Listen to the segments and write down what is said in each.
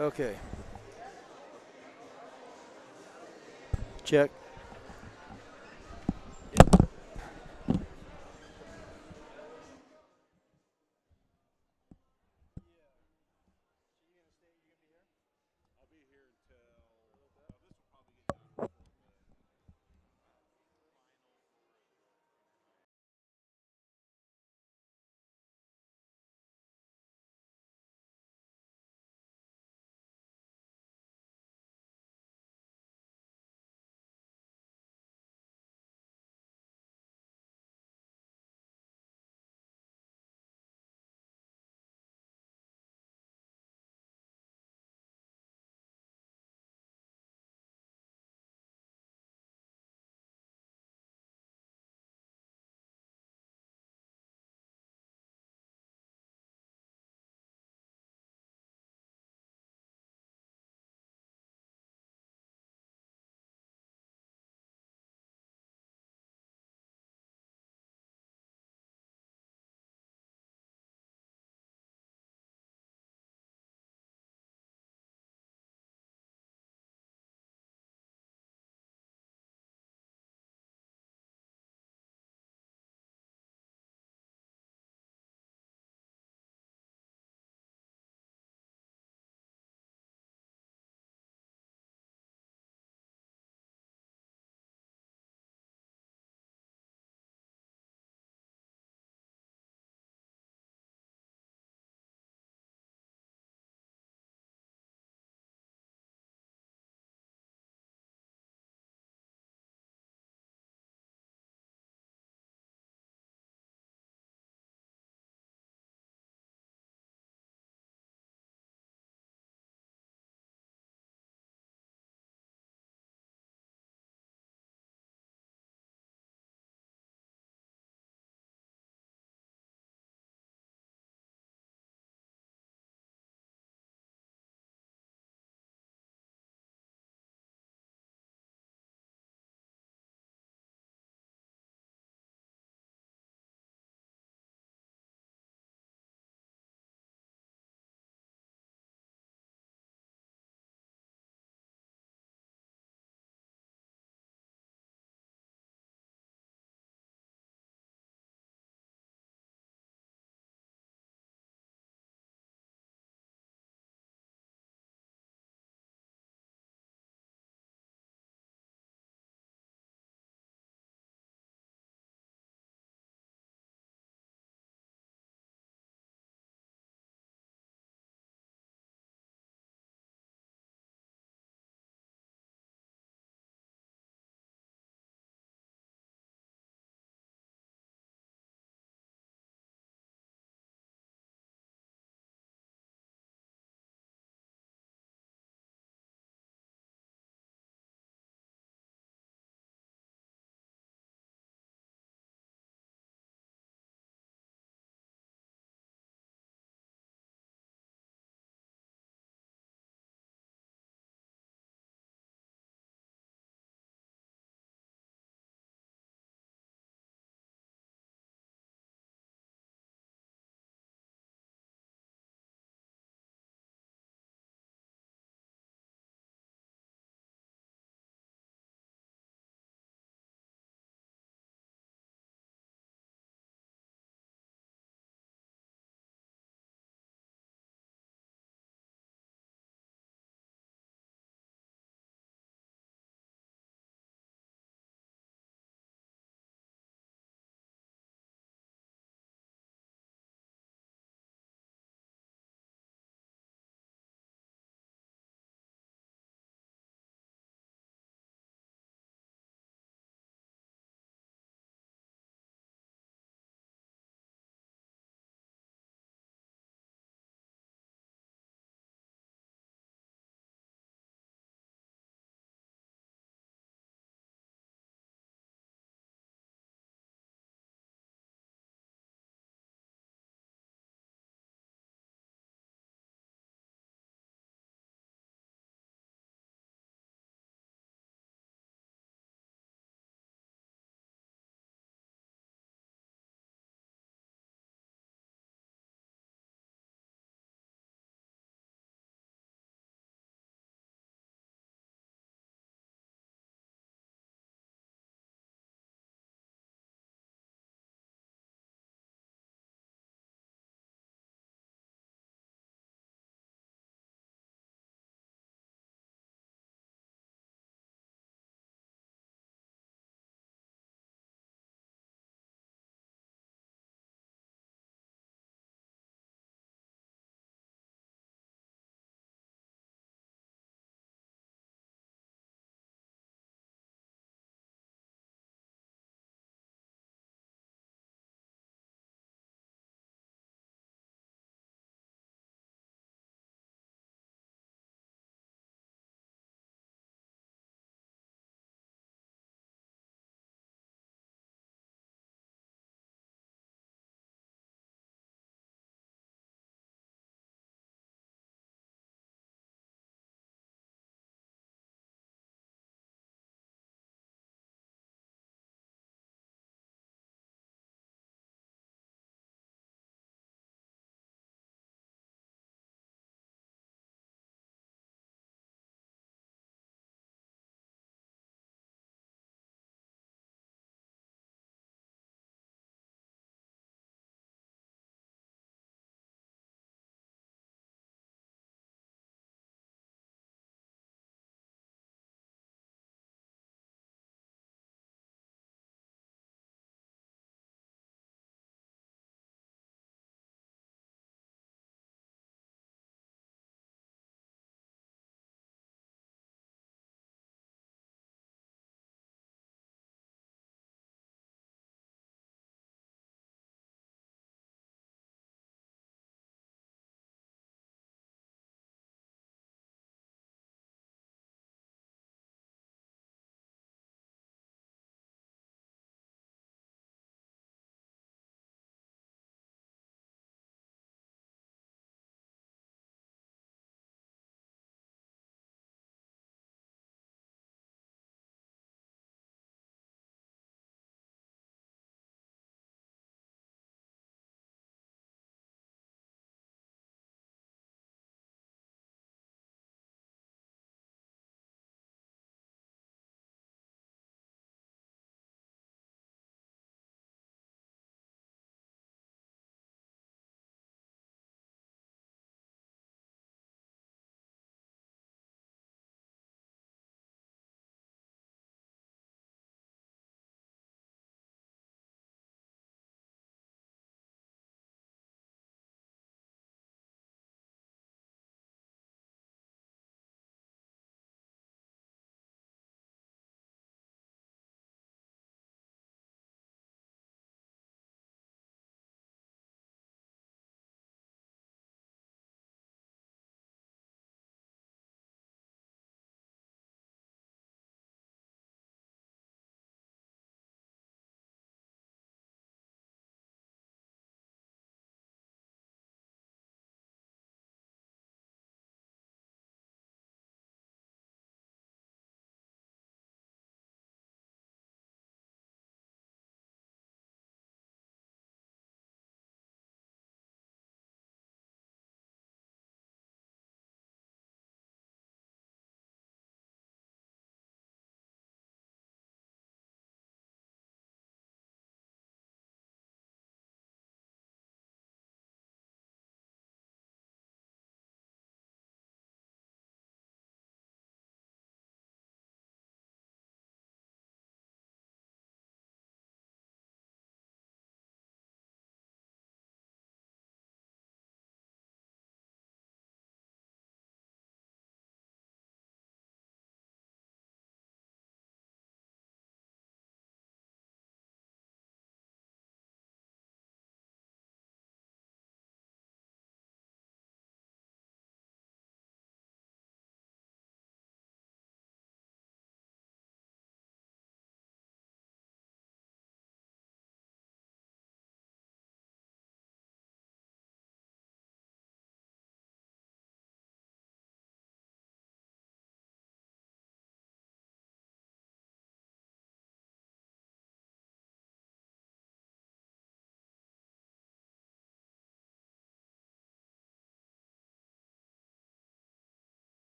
Okay. Check.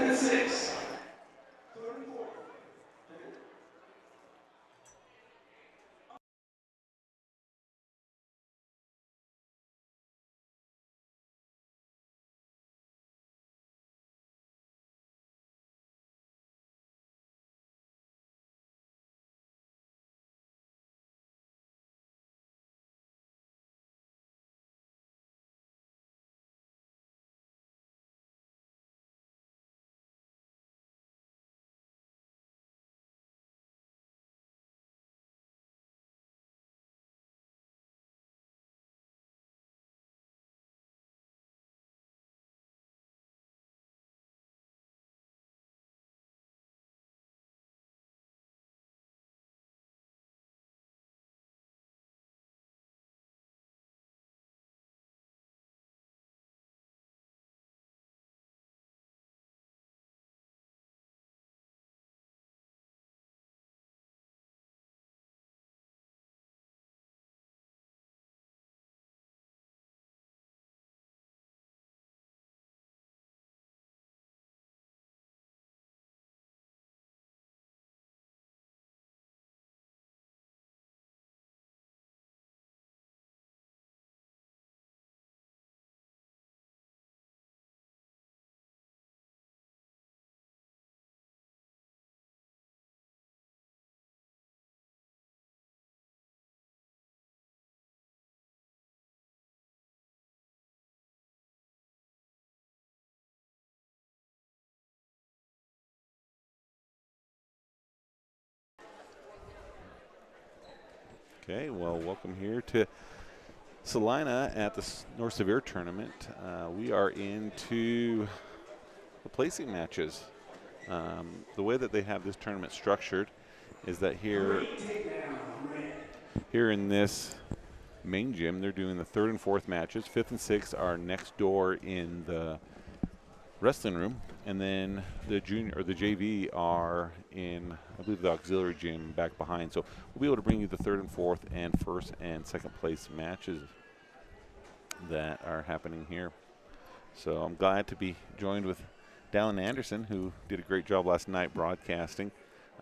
and 6. Okay, well, welcome here to Salina at the North Sevier tournament. We are into the placing matches. The way that they have this tournament structured is that here in this main gym, they're doing the 3rd and 4th matches. 5th and 6th are next door in the wrestling room, and then the junior or the JV are in, I believe, the auxiliary gym back behind. So we'll be able to bring you the 3rd and 4th and 1st and 2nd place matches that are happening here. So I'm glad to be joined with Dallin Anderson, who did a great job last night broadcasting,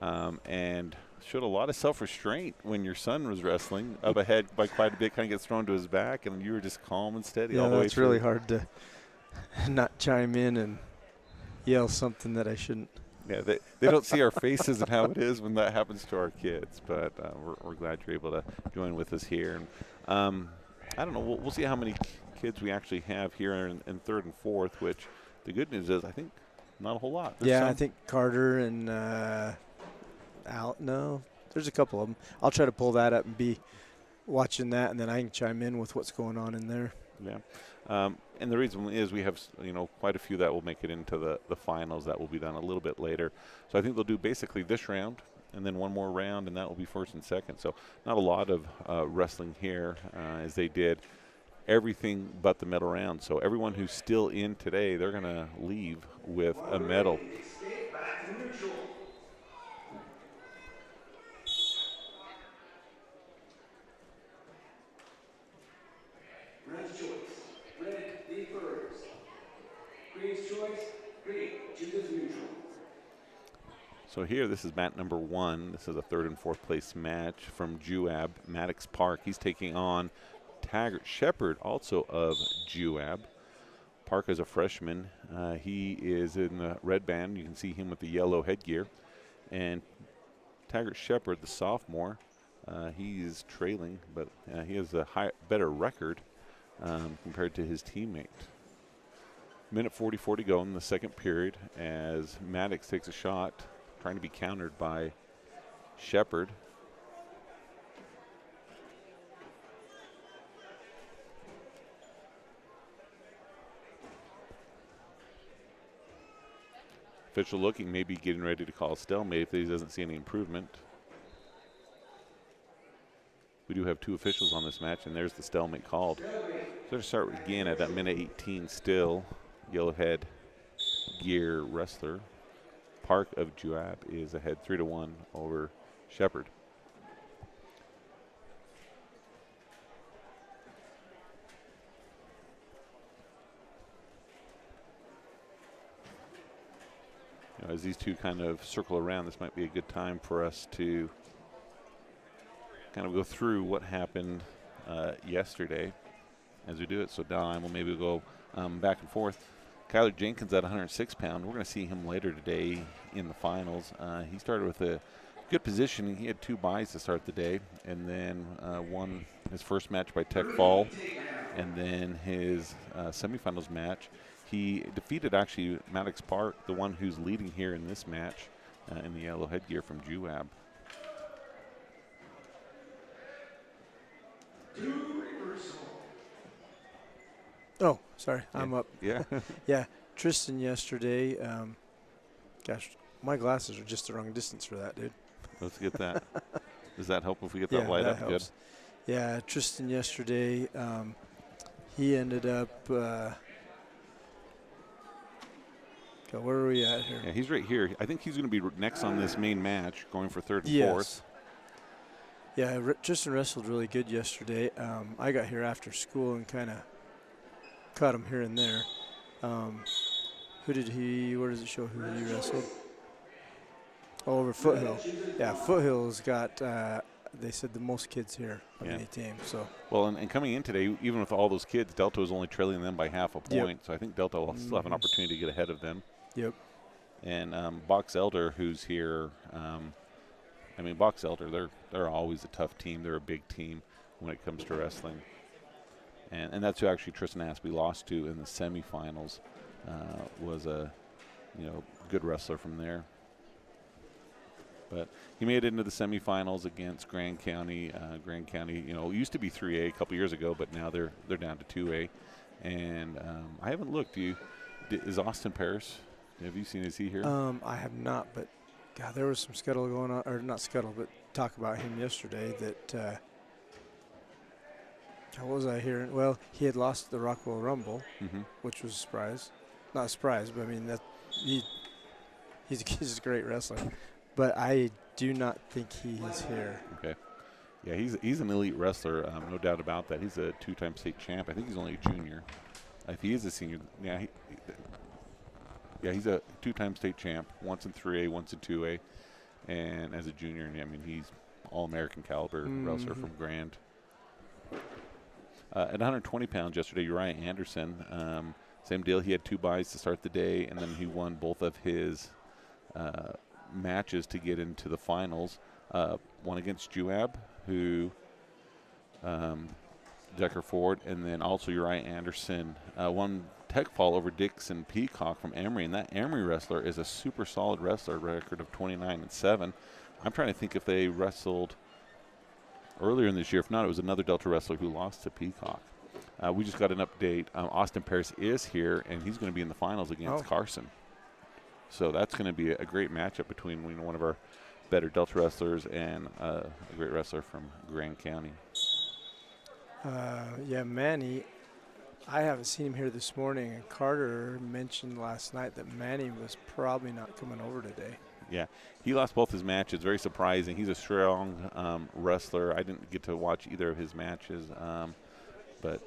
and showed a lot of self-restraint when your son was wrestling up ahead by quite a bit, kind of gets thrown to his back, and you were just calm and steady all the way through. Yeah, that's really hard to not chime in and yell something that I shouldn't. Yeah, they don't see our faces and how it is when that happens to our kids, but we're glad you're able to join with us here. And I don't know, we'll see how many kids we actually have here in 3rd and 4th, which the good news is I think not a whole lot. There's I think Carter and there's a couple of them. I'll try to pull that up and be watching that, and then I can chime in with what's going on in there. Yeah. And the reason is we have, quite a few that will make it into the finals. That will be done a little bit later. So I think they'll do basically this round and then one more round, and that will be 1st and 2nd. So not a lot of wrestling here as they did everything but the medal round. So everyone who's still in today, they're going to leave with a medal. So here, this is mat number 1. This is a 3rd and 4th place match from Juab, Maddox Park. He's taking on Taggart Shepard, also of Juab. Park is a freshman. He is in the red band. You can see him with the yellow headgear. And Taggart Shepard, the sophomore, he is trailing, but he has a better record compared to his teammate. Minute 44 to go in the 2nd period as Maddox takes a shot, trying to be countered by Shepard. Official looking, maybe getting ready to call a stalemate if he doesn't see any improvement. We do have 2 officials on this match, and there's the stalemate called. So to start again at that minute 18 still. Yellow head gear wrestler Park of Juab is ahead 3-1 over Shepard. as these two kind of circle around, this might be a good time for us to kind of go through what happened yesterday as we do it. So Don, we'll maybe go back and forth. Kyler Jenkins at 106 pound. We're going to see him later today in the finals. He started with a good position. He had 2 buys to start the day, and then won his first match by tech fall, and then his semifinals match. He defeated actually Maddox Park, the one who's leading here in this match, in the yellow headgear from Juab. Oh, sorry, Yeah. I'm up. Yeah. Yeah, Tristan yesterday. Gosh, my glasses are just the wrong distance for that, dude. Let's get that. Does that help if we get Yeah, that light that up? helps. Good. Yeah, Tristan yesterday. He ended up. Okay, where are we at here? Yeah, he's right here. I think he's going to be next on this main match, going for 3rd and 4th. Yes. Yeah, Tristan wrestled really good yesterday. I got here after school and kind of caught him here and there. Where does it show who he wrestled? Oh, over Foothill. Yeah, Foothill's got, they said, the most kids here of any team. So. Well, and coming in today, even with all those kids, Delta was only trailing them by half a point. Yep. So I think Delta will still have an opportunity to get ahead of them. Yep. And Box Elder, who's here, Box Elder, they're always a tough team. They're a big team when it comes to wrestling. And that's who actually Tristan Aspie lost to in the semifinals. Was a good wrestler from there. But he made it into the semifinals against Grand County. Grand County, used to be 3A a couple years ago, but now they're down to 2A. And I haven't looked. Is Austin Paris? Have you seen? Is he here? I have not, but God, there was some scuttle going on, or not scuttle, but talk about him yesterday. That what was I hearing? Well, he had lost the Rockwell Rumble, which was a surprise. Not a surprise, but I mean that he's a great wrestler. But I do not think he is here. Okay. Yeah, he's an elite wrestler, no doubt about that. He's a 2-time state champ. I think he's only a junior. If he is a senior, he's a 2-time state champ, once in 3A, once in 2A, and as a junior, he's all-American caliber wrestler from Grand. At 120 pounds yesterday, Uriah Anderson, same deal. He had 2 buys to start the day, and then he won both of his matches to get into the finals. One against Juab, who Decker Ford, and then also Uriah Anderson won tech fall over Dixon Peacock from Emory, and that Emory wrestler is a super solid wrestler, record of 29-7. I'm trying to think if they wrestled earlier in this year. If not, it was another Delta wrestler who lost to Peacock. We just got an update. Austin Paris is here, and he's going to be in the finals against Carson. So that's going to be a great matchup between one of our better Delta wrestlers and a great wrestler from Grand County. Manny, I haven't seen him here this morning, and Carter mentioned last night that Manny was probably not coming over today. Yeah, he lost both his matches. Very surprising. He's a strong wrestler. I didn't get to watch either of his matches, but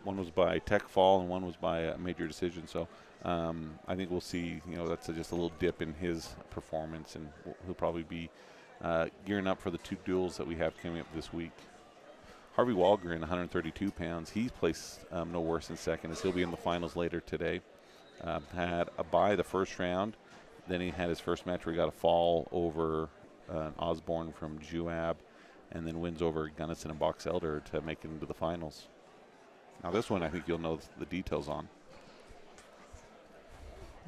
one was by tech fall and one was by a major decision. So I think we'll see. That's just a little dip in his performance, and he'll probably be gearing up for the 2 duels that we have coming up this week. Harvey Walgren, 132 pounds. He's placed no worse than second, as he'll be in the finals later today. Had a bye the first round. Then he had his first match where he got a fall over Osborne from Juab, and then wins over Gunnison and Box Elder to make it into the finals. Now this one I think you'll know the details on.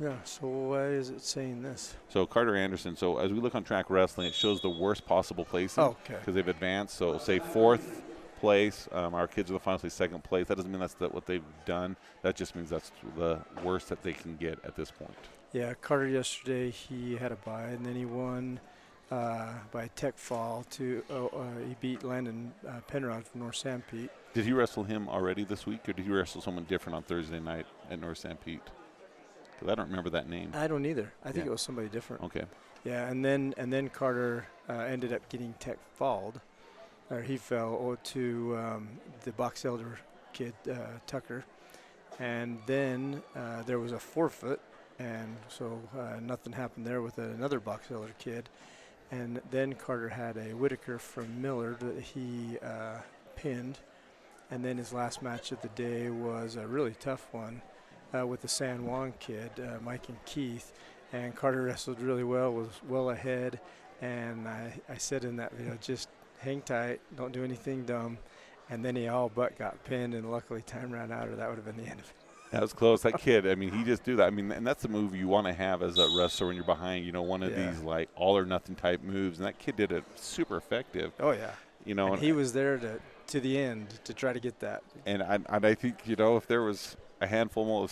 Yeah, so why is it saying this? So Carter Anderson, so as we look on Track Wrestling, it shows the worst possible placing. Oh, okay. Because they've advanced. So it'll say 4th place. Our kids are the finals, say 2nd place. That doesn't mean that's what they've done. That just means that's the worst that they can get at this point. Yeah, Carter yesterday, he had a bye, and then he won by tech fall he beat Landon Penrod from North Sanpete. Did he wrestle him already this week, or did he wrestle someone different on Thursday night at North Sanpete? Because I don't remember that name. I don't either. I think it was somebody different. Okay. Yeah, and then Carter ended up getting tech falled, or he fell to the Box Elder kid, Tucker. And then there was a forfeit, and so nothing happened there with another Box Elder kid. And then Carter had a Whitaker from Millard that he pinned. And then his last match of the day was a really tough one with the San Juan kid, Mike and Keith. And Carter wrestled really well, was well ahead. And I said in that video, just hang tight, don't do anything dumb. And then he all but got pinned, and luckily time ran out, or that would have been the end of it. That was close. That kid, I mean, he just do that. I mean, and that's the move you want to have as a wrestler when you're behind, you know, one of these like all or nothing type moves. And that kid did it super effective. Oh, yeah. You know, and he was there to the end to try to get that. And I think, you know, if there was a handful more of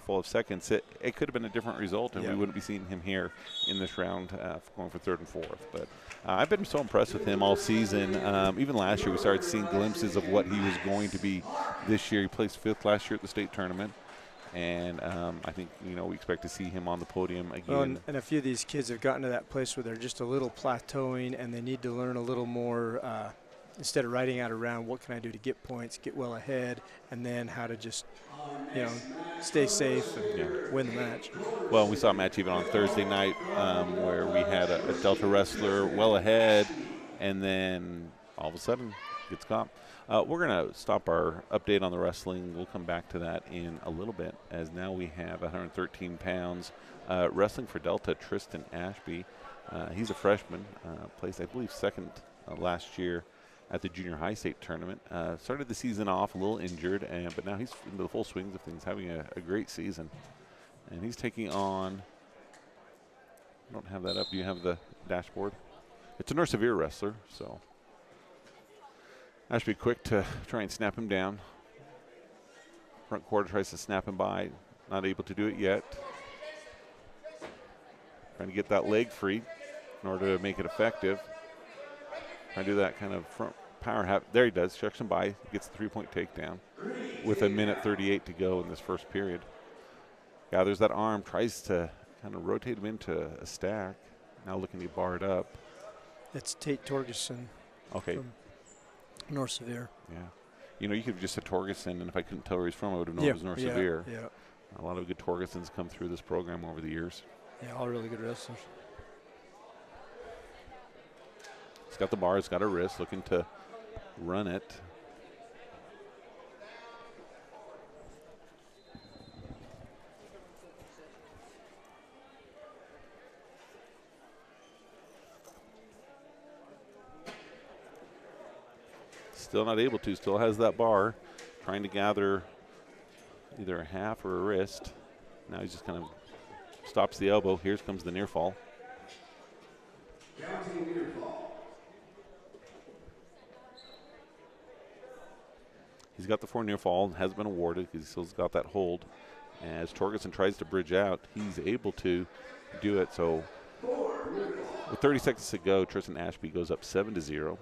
full of seconds, it could have been a different result, and we wouldn't be seeing him here in this round going for third and fourth. But I've been so impressed with him all season. Even last year, we started seeing glimpses of what he was going to be this year. He placed fifth last year at the state tournament. And I think, you know, we expect to see him on the podium again. Well, and a few of these kids have gotten to that place where they're just a little plateauing, and they need to learn a little more. Instead of riding out around, what can I do to get points, get well ahead, and then how to just, you know, stay safe and win the match. Well, we saw a match even on Thursday night where we had a Delta wrestler well ahead, and then all of a sudden gets caught. We're going to stop our update on the wrestling. We'll come back to that in a little bit, as now we have 113 pounds. Wrestling for Delta, Tristan Ashby. He's a freshman, placed, I believe, second last year at the junior high state tournament. Started the season off a little injured, but now he's into the full swings of things, having a great season. And he's taking on, I don't have that up. Do you have the dashboard? It's a Sevier wrestler, so Ashby quick to try and snap him down. Front quarter tries to snap him by, not able to do it yet. Trying to get that leg free in order to make it effective. Trying to do that kind of front power. There he does. Checks him by. Gets the three-point takedown with 1:38 to go in this first period. Gathers that arm. Tries to kind of rotate him into a stack. Now looking to bar it up. It's Tate Torgerson. Okay. From Sevier. Yeah. You know, you could have just said Torgerson, and if I couldn't tell where he's from, I would have known it was Sevier. Yeah. A lot of good Torgersons come through this program over the years. Yeah, all really good wrestlers. He's got the bar, he's got a wrist, looking to run it. Still not able to, still has that bar. Trying to gather either a half or a wrist. Now he's just kind of stops the elbow. Here comes the near fall. Counting near fall. He's got the 4 near fall and has been awarded because he still's got that hold. As Torgerson tries to bridge out, he's able to do it. So with 30 seconds to go, Tristan Ashby goes up 7-0.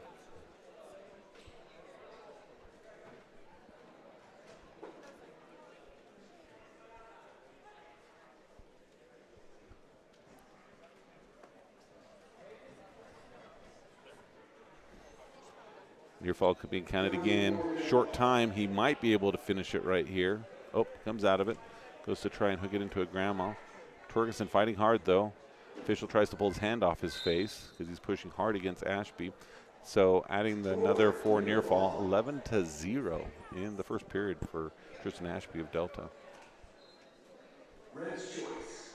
Near fall could be counted again. Short time, he might be able to finish it right here. Oh, comes out of it. Goes to try and hook it into a grandma. Torgerson fighting hard though. Official tries to pull his hand off his face because he's pushing hard against Ashby. So adding another 4 near fall, 11-0 in the first period for Tristan Ashby of Delta. Red's choice.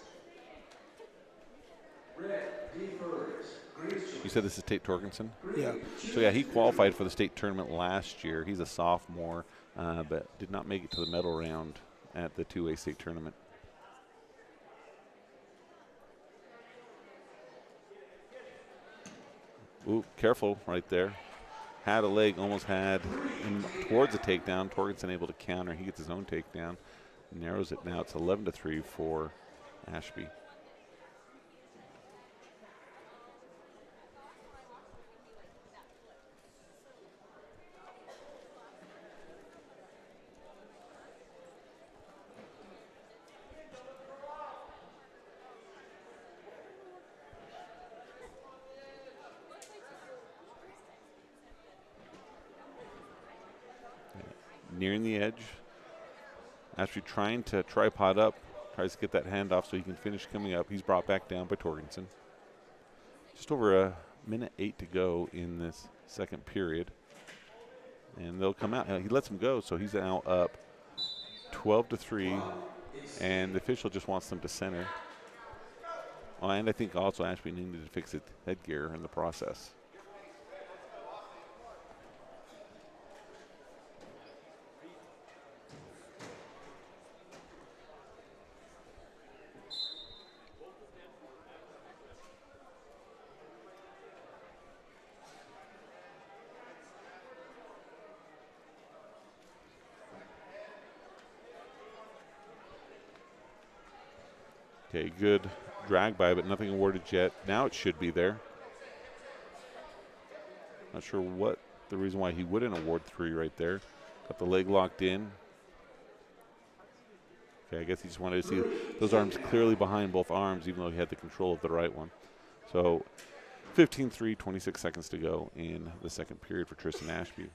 Red defers. Green's choice. You said this is Tate Torgerson? Yeah. So yeah, he qualified for the state tournament last year. He's a sophomore, but did not make it to the medal round at the 2A state tournament. Ooh, careful right there. Had a leg, almost had him towards a takedown. Torgerson able to counter. He gets his own takedown. Narrows it now. It's 11-3 for Ashby. Nearing the edge. Ashby trying to tripod up Tries to get that handoff so he can finish coming up. He's brought back down by Torgensen. Just over a minute 8 to go in this second period. And they'll come out. He lets him go, so he's now up 12-3. And the official just wants them to center. Oh, and I think also Ashby needed to fix his headgear in the process. Okay, good drag by, but nothing awarded yet. Now it should be there. Not sure what the reason why he wouldn't award 3 right there. Got the leg locked in. Okay, I guess he just wanted to see those arms clearly behind both arms, even though he had the control of the right one. So 15-3, 26 seconds to go in the second period for Tristan Ashby.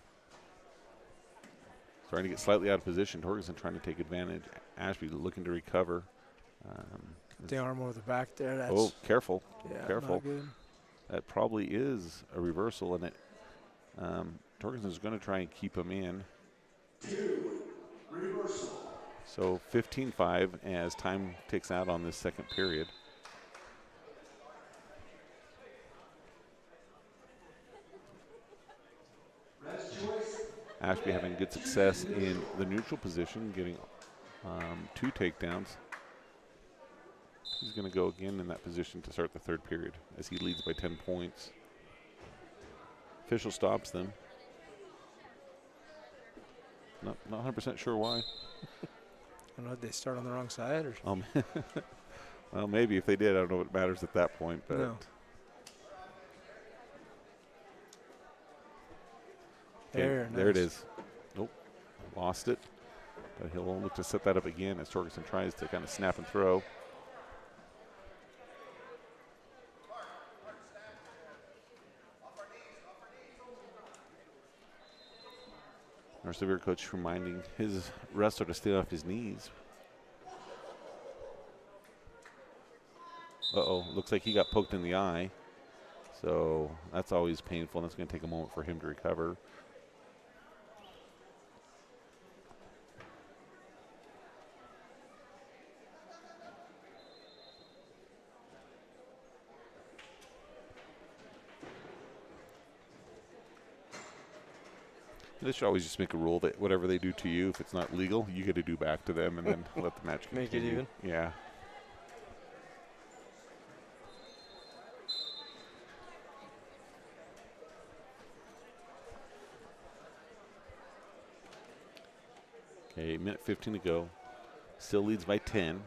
Starting to get slightly out of position. Torgensen trying to take advantage. Ashby looking to recover. The arm over the back there. That's, oh, careful. yeah, Careful. not good. That probably is a reversal, and it Torgensen's going to try and keep him in. 2, reversal. So 15-5 as time ticks out on this second period. Rest choice. Ashby having good success in the neutral position, getting 2 takedowns. He's going to go again in that position to start the third period as he leads by 10 points. Official stops them. Not 100% sure why. I don't know, did they start on the wrong side or something? Well, maybe if they did, I don't know what matters at that point. But No. okay, there it is. Nope, lost it. But he'll look to set that up again as Torgensen tries to kind of snap and throw. Our Sevier coach reminding his wrestler to stay off his knees. Uh-oh, looks like he got poked in the eye. So that's always painful, and it's going to take a moment for him to recover. They should always just make a rule that whatever they do to you, if it's not legal, you get to do back to them, and then let the match continue. Make it even? Yeah. Okay, minute 15 to go. Still leads by 10.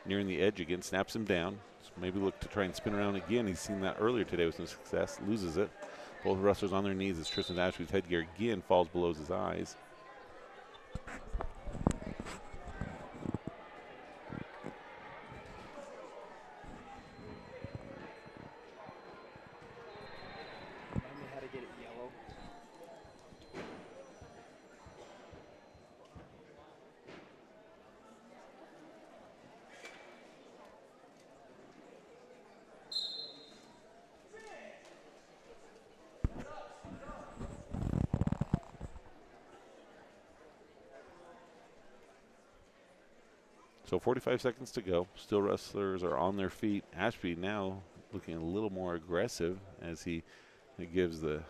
Nearing the edge again, snaps him down. So maybe look to try and spin around again. He's seen that earlier today with some success. Loses it. Both wrestlers on their knees as Tristan Ashby's headgear again falls below his eyes. Remind me how to get it yellow. So 45 seconds to go. Still wrestlers are on their feet. Ashby now looking a little more aggressive as he gives the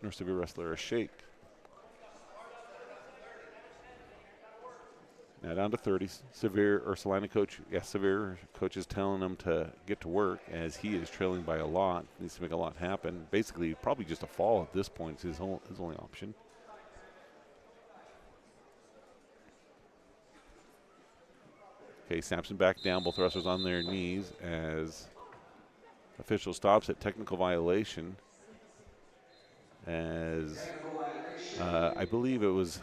North Sevier wrestler a shake. Now down to 30. Sevier or Salina coach, Sevier coach is telling him to get to work as he is trailing by a lot. Needs to make a lot happen. Basically, probably just a fall at this point is his only option. Okay, snaps him back down. Both wrestlers on their knees as official stops at technical violation. As I believe it was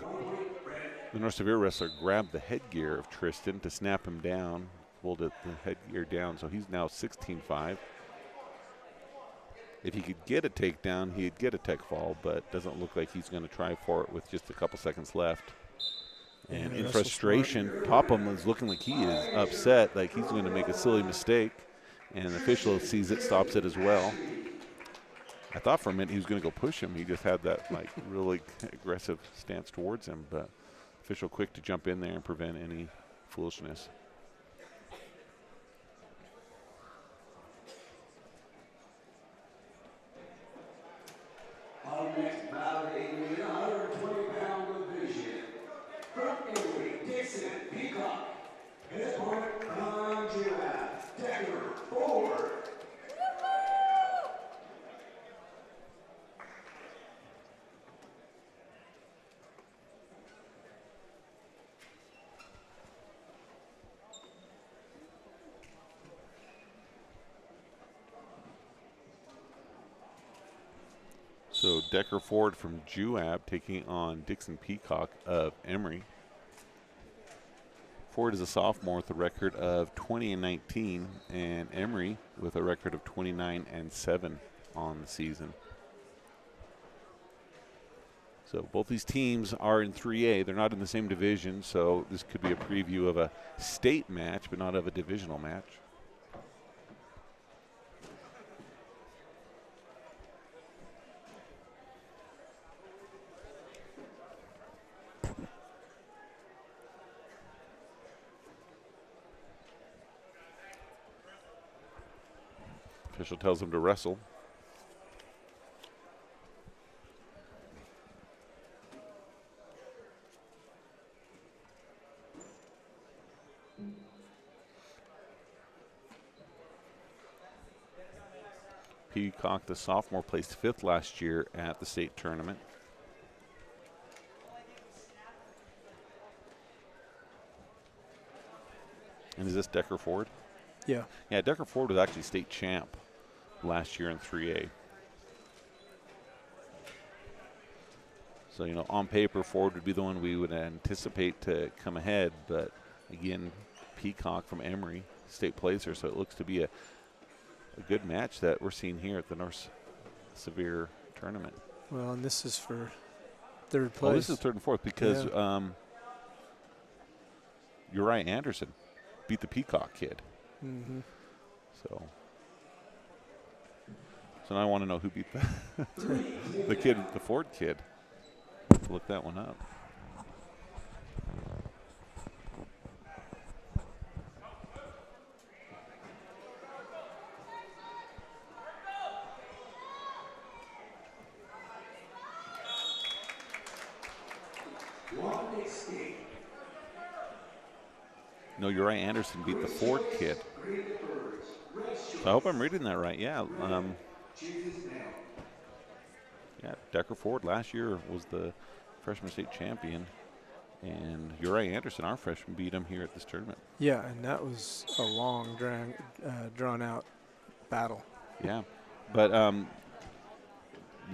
the North Sevier wrestler grabbed the headgear of Tristan to snap him down, pulled the headgear down, so he's now 16-5. if he could get a takedown, he'd get a tech fall, but doesn't look like he's going to try for it with just a couple seconds left. And Yeah, in Russell frustration, Topham is looking like he is upset, like he's going to make a silly mistake. And the official sees it, stops it as well. I thought for a minute he was going to go push him. He just had that like really aggressive stance towards him, but official quick to jump in there and prevent any foolishness. Our next bout in the 120-pound division. From Italy, Dixon, Peacock. His opponent from July, Decker, Ford. So Decker Ford from Juab taking on Dixon Peacock of Emory. Ford is a sophomore with a record of 20-19, and Emory with a record of 29-7 on the season. So both these teams are in 3A. They're not in the same division, so this could be a preview of a state match, but not of a divisional match. Official tells him to wrestle. Peacock, the sophomore, placed 5th last year at the state tournament. And is this Decker Ford? Yeah. Yeah, Decker Ford was actually state champ last year in 3A. So, you know, on paper, Ford would be the one we would anticipate to come ahead. But, again, Peacock from Emory, state placer. So it looks to be a good match that we're seeing here at the North Sevier tournament. Well, and this is for third place. Oh, this is 3rd and 4th because Uriah Anderson beat the Peacock kid. Mm-hmm. So now I want to know who beat the kid, the Ford kid. Let's look that one up. No, Uriah Anderson beat the Ford kid. So I hope I'm reading that right. Yeah. Yeah, Decker Ford last year was the freshman state champion. And Uriah Anderson, our freshman, beat him here at this tournament. Yeah, and that was a long, drawn-out battle. Yeah. But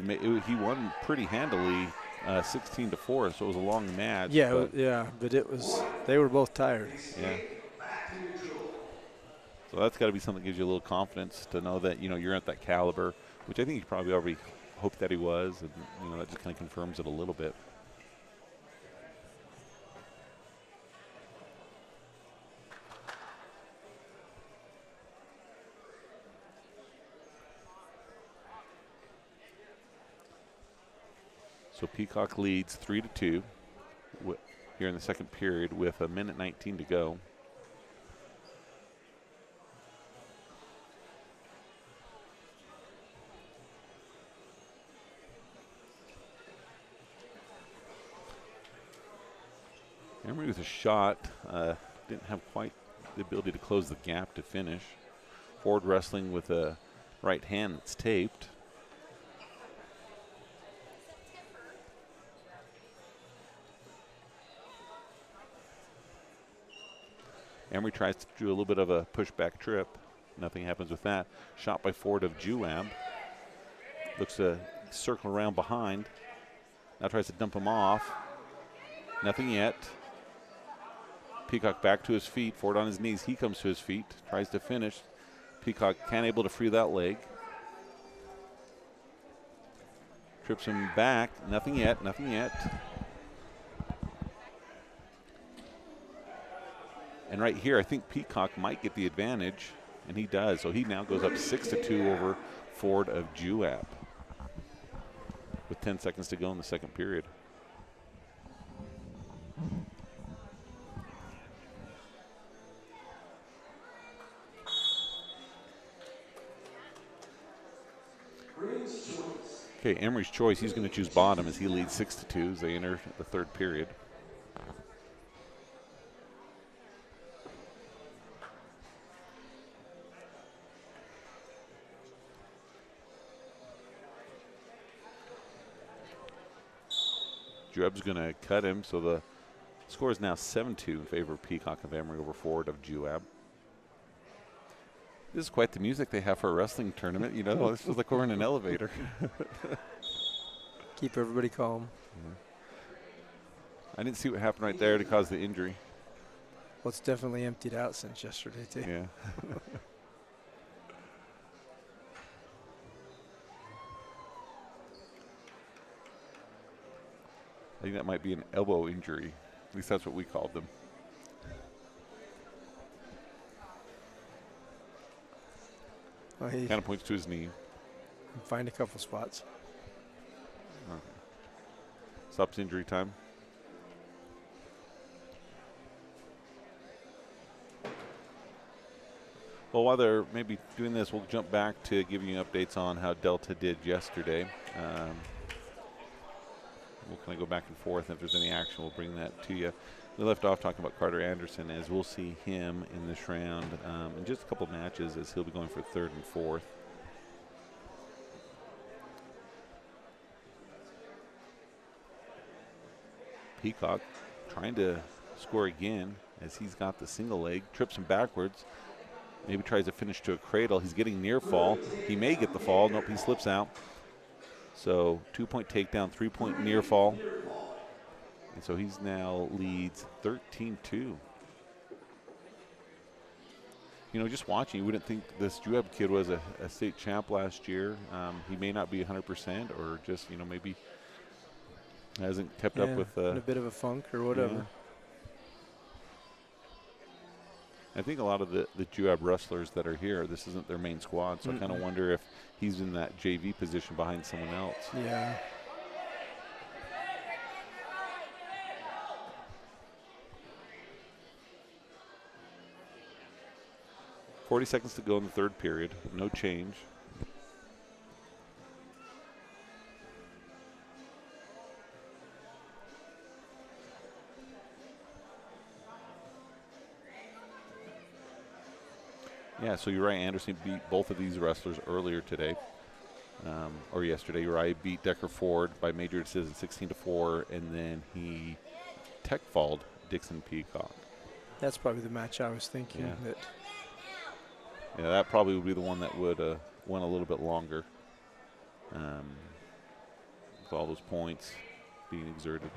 he won pretty handily, 16-4, so it was a long match. Yeah, but it was, they were both tired. Yeah. So that's got to be something that gives you a little confidence to know that, you know, you're at that caliber, which I think he probably already hoped that he was, and, you know, that just kind of confirms it a little bit. So Peacock leads 3-2 here in the second period with 1:19 to go. Emory with a shot, didn't have quite the ability to close the gap to finish. Ford wrestling with a right hand that's taped. Emory tries to do a little bit of a pushback trip. Nothing happens with that. Shot by Ford of Juab. Looks to circle around behind. Now tries to dump him off. Nothing yet. Peacock back to his feet. Ford on his knees. He comes to his feet. Tries to finish. Peacock can't able to free that leg. Trips him back. Nothing yet. Nothing yet. And right here, I think Peacock might get the advantage, and he does. So he now goes up 6-2 over Ford of Juab with 10 seconds to go in the second period. Okay, Emery's choice. He's going to choose bottom as he leads 6-2 as they enter the third period. Juab's going to cut him, so the score is now 7-2 in favor of Peacock of Emery over Ford of Juab. This is quite the music they have for a wrestling tournament. You know, this feels like we're in an elevator. Keep everybody calm. I didn't see what happened right there to cause the injury. Well, it's definitely emptied out since yesterday, too. Yeah. I think that might be an elbow injury. At least that's what we called them. Well, he Kind of points to his knee. can find a couple spots. Okay. Stops injury time. Well, while they're maybe doing this, we'll jump back to give you updates on how Delta did yesterday. We'll kind of go back and forth. If there's any action, we'll bring that to you. We left off talking about Carter Anderson, as we'll see him in this round in just a couple matches, as he'll be going for third and fourth. Peacock trying to score again as he's got the single leg, trips him backwards. Maybe tries to finish to a cradle. He's getting near fall. He may get the fall. Nope, he slips out. So 2-point takedown, 3-point near fall. And so he's now leads 13-2. You know, just watching, you wouldn't think this Juab kid was a state champ last year. He may not be 100% or just, you know, maybe hasn't kept up with in a bit of a funk or whatever. Yeah. I think a lot of the Juab wrestlers that are here, this isn't their main squad, so I kind of wonder if he's in that JV position behind someone else. Yeah. .40 seconds to go in the third period. No change. Yeah, so Uriah Anderson beat both of these wrestlers earlier today, or yesterday. Uriah beat Decker Ford by major decision 16-4, and then he tech-falled Dixon Peacock. That's probably the match I was thinking. Yeah. Yeah, that probably would be the one that would went a little bit longer with all those points being exerted.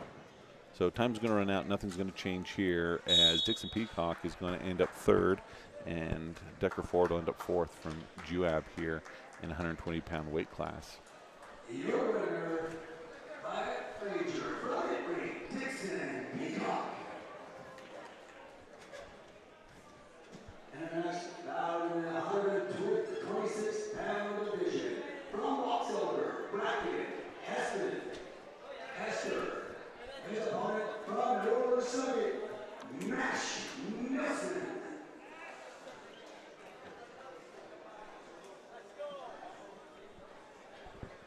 So time's going to run out. Nothing's going to change here as Dixon Peacock is going to end up third, and Decker Ford will end up fourth from Juab here in 120-pound weight class. Your winner by major brilliantly, Dixon Peacock. And next, down in the 126-pound division, from box elder, bracket, Hester. His opponent from Lower Sevier, Nash Nelson.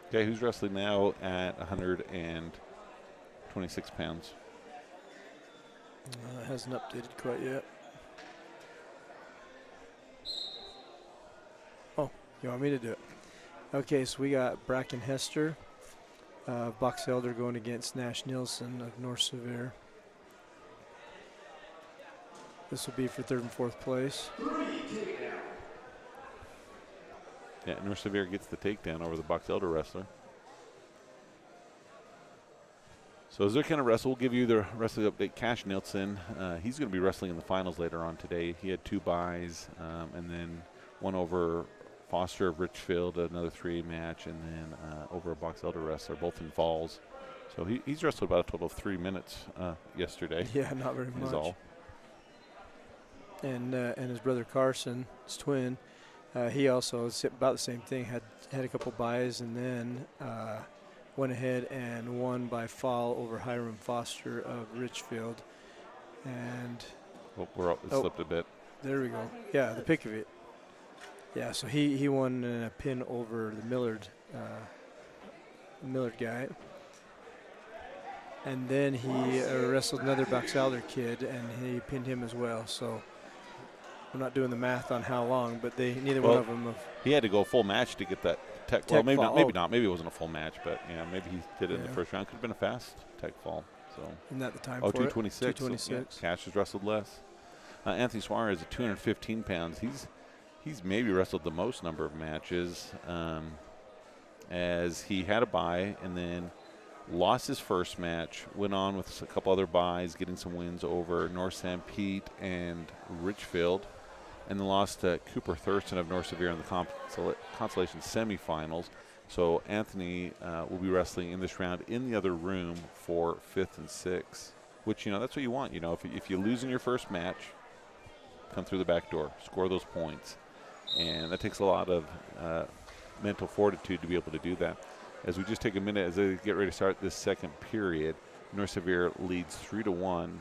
Okay, who's wrestling now at 126 pounds? Hasn't updated quite yet. Oh, you want me to do it? Okay, so we got Bracken Hester, Box Elder going against Nash Nielsen of North Sevier. This will be for third and fourth place. Yeah, North Sevier gets the takedown over the Box Elder wrestler. So as they're kind of wrestle, we'll give you the wrestling update. Cash Nielsen, he's going to be wrestling in the finals later on today. He had 2 buys and then one over Foster of Richfield, another 3A match, and then over a Box Elder wrestler, both in Falls. So he's wrestled about a total of 3 minutes yesterday. Yeah, not very much. Is all. And his brother Carson, his twin, he also is about the same thing. Had a couple buys and then went ahead and won by fall over Hiram Foster of Richfield. And It slipped a bit. there we go. Yeah, the pick of it. Yeah, so he won in a pin over the Millard guy. And then he wrestled another Box Elder kid, and he pinned him as well. So I'm not doing the math on how long, but neither one of them. He had to go full match to get that tech. Well, maybe not. Maybe it wasn't a full match, but yeah, maybe he did it in the first round. Could have been a fast tech fall. So. Isn't that the time? Oh, for 226. 226. So, yeah, Cash has wrestled less. Anthony Suarez at 215 pounds. He's maybe wrestled the most number of matches, as he had a bye and then lost his first match, went on with a couple other buys, getting some wins over North St. Pete and Richfield, and then lost to Cooper Thurston of North Sevier in the Consolation semifinals. So Anthony will be wrestling in this round in the other room for 5th and 6th, which, that's what you want. If you lose in your first match, come through the back door, score those points. And that takes a lot of mental fortitude to be able to do that. As we just take a minute, as they get ready to start this second period, North Sevier leads 3-1,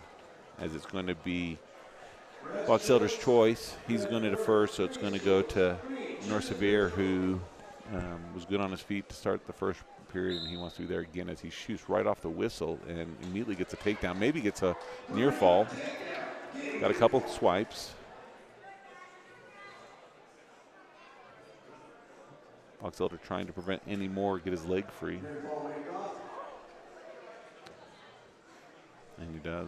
as it's going to be Box Elder's choice. He's going to defer, so it's going to go to North Sevier, who was good on his feet to start the first period, and he wants to be there again as he shoots right off the whistle and immediately gets a takedown. Maybe gets a near fall. Got a couple swipes. Box Elder trying to prevent any more, get his leg free. And he does.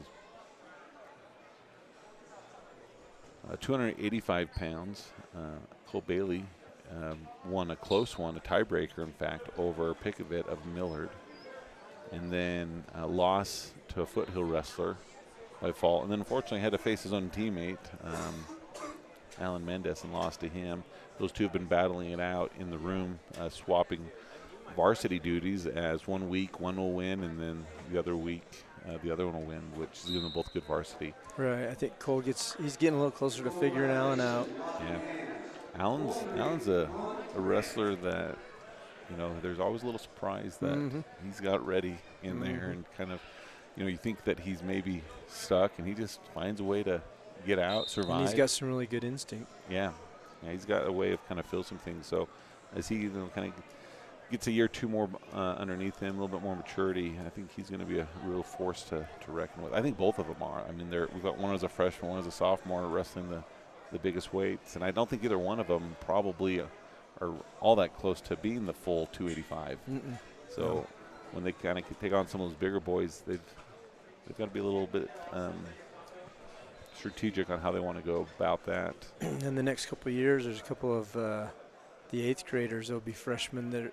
285 pounds. Cole Bailey won a close one, a tiebreaker, in fact, over Pickavit of Millard. And then lost to a foothill wrestler by fall. And then unfortunately had to face his own teammate, Alan Mendez, and lost to him. Those two have been battling it out in the room, swapping varsity duties, as 1 week one will win, and then the other week the other one will win, which is giving them both good varsity. Right. I think Cole he's getting a little closer to figuring Alan out. Yeah. Alan's a wrestler that, there's always a little surprise that he's got ready in there, and kind of, you think that he's maybe stuck, and he just finds a way to get out, survive. And he's got some really good instinct. Yeah, he's got a way of kind of feel some things. So as he kind of gets a year or two more underneath him, a little bit more maturity, I think he's going to be a real force to reckon with. I think both of them are. I mean, we've got one as a freshman, one as a sophomore, wrestling the biggest weights, and I don't think either one of them probably are all that close to being the full 285. So when they kind of take on some of those bigger boys, they've got to be a little bit strategic on how they want to go about that. In the next couple of years, there's a couple of the 8th graders. They'll be freshmen.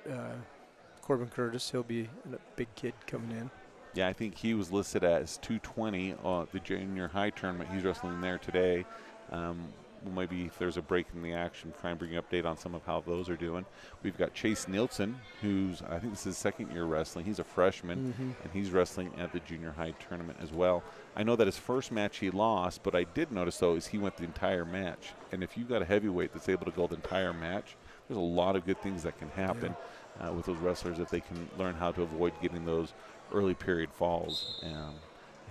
Corbin Curtis, he'll be a big kid coming in. Yeah, I think he was listed as 220 the junior high tournament. He's wrestling there today. Maybe if there's a break in the action, try and bring an update on some of how those are doing. We've got Chase Nielsen, who's, I think this is his second year wrestling. He's a freshman, and he's wrestling at the junior high tournament as well. I know that his first match he lost, but I did notice, though, is he went the entire match. And if you've got a heavyweight that's able to go the entire match, there's a lot of good things that can happen with those wrestlers if they can learn how to avoid getting those early period falls.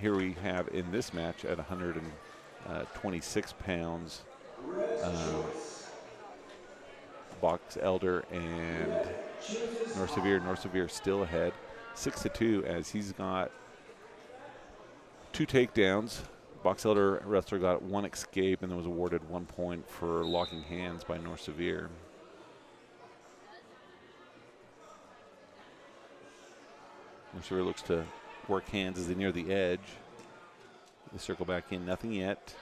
Here we have in this match at 126 pounds, Box Elder and North Sevier. North Sevier still ahead, 6-2, as he's got 2 takedowns. Box Elder wrestler got 1 escape and then was awarded 1 point for locking hands by North Sevier. North Sevier looks to work hands as they near the edge. They circle back in, nothing yet.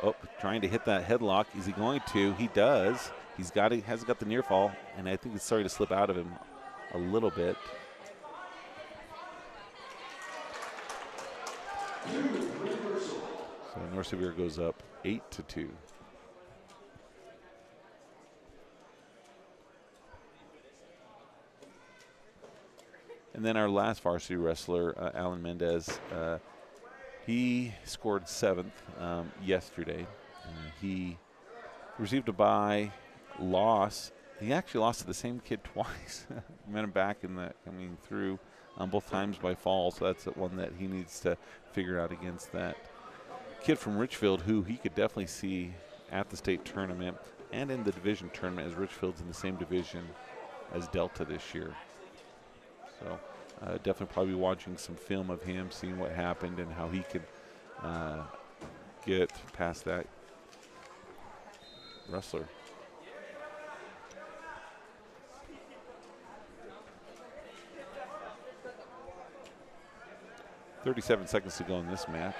Oh, trying to hit that headlock. Is he going to? He does. Has got the near fall, and I think it's starting to slip out of him a little bit. So North Sevier goes up 8-2. And then our last varsity wrestler, Alan Mendez, he scored 7th yesterday. He received a bye, loss. He actually lost to the same kid twice. Met him back in the coming through both times by fall, so that's one that he needs to figure out against that kid from Richfield, who he could definitely see at the state tournament and in the division tournament, as Richfield's in the same division as Delta this year. So definitely probably watching some film of him, seeing what happened and how he could get past that wrestler. .37 seconds to go in this match.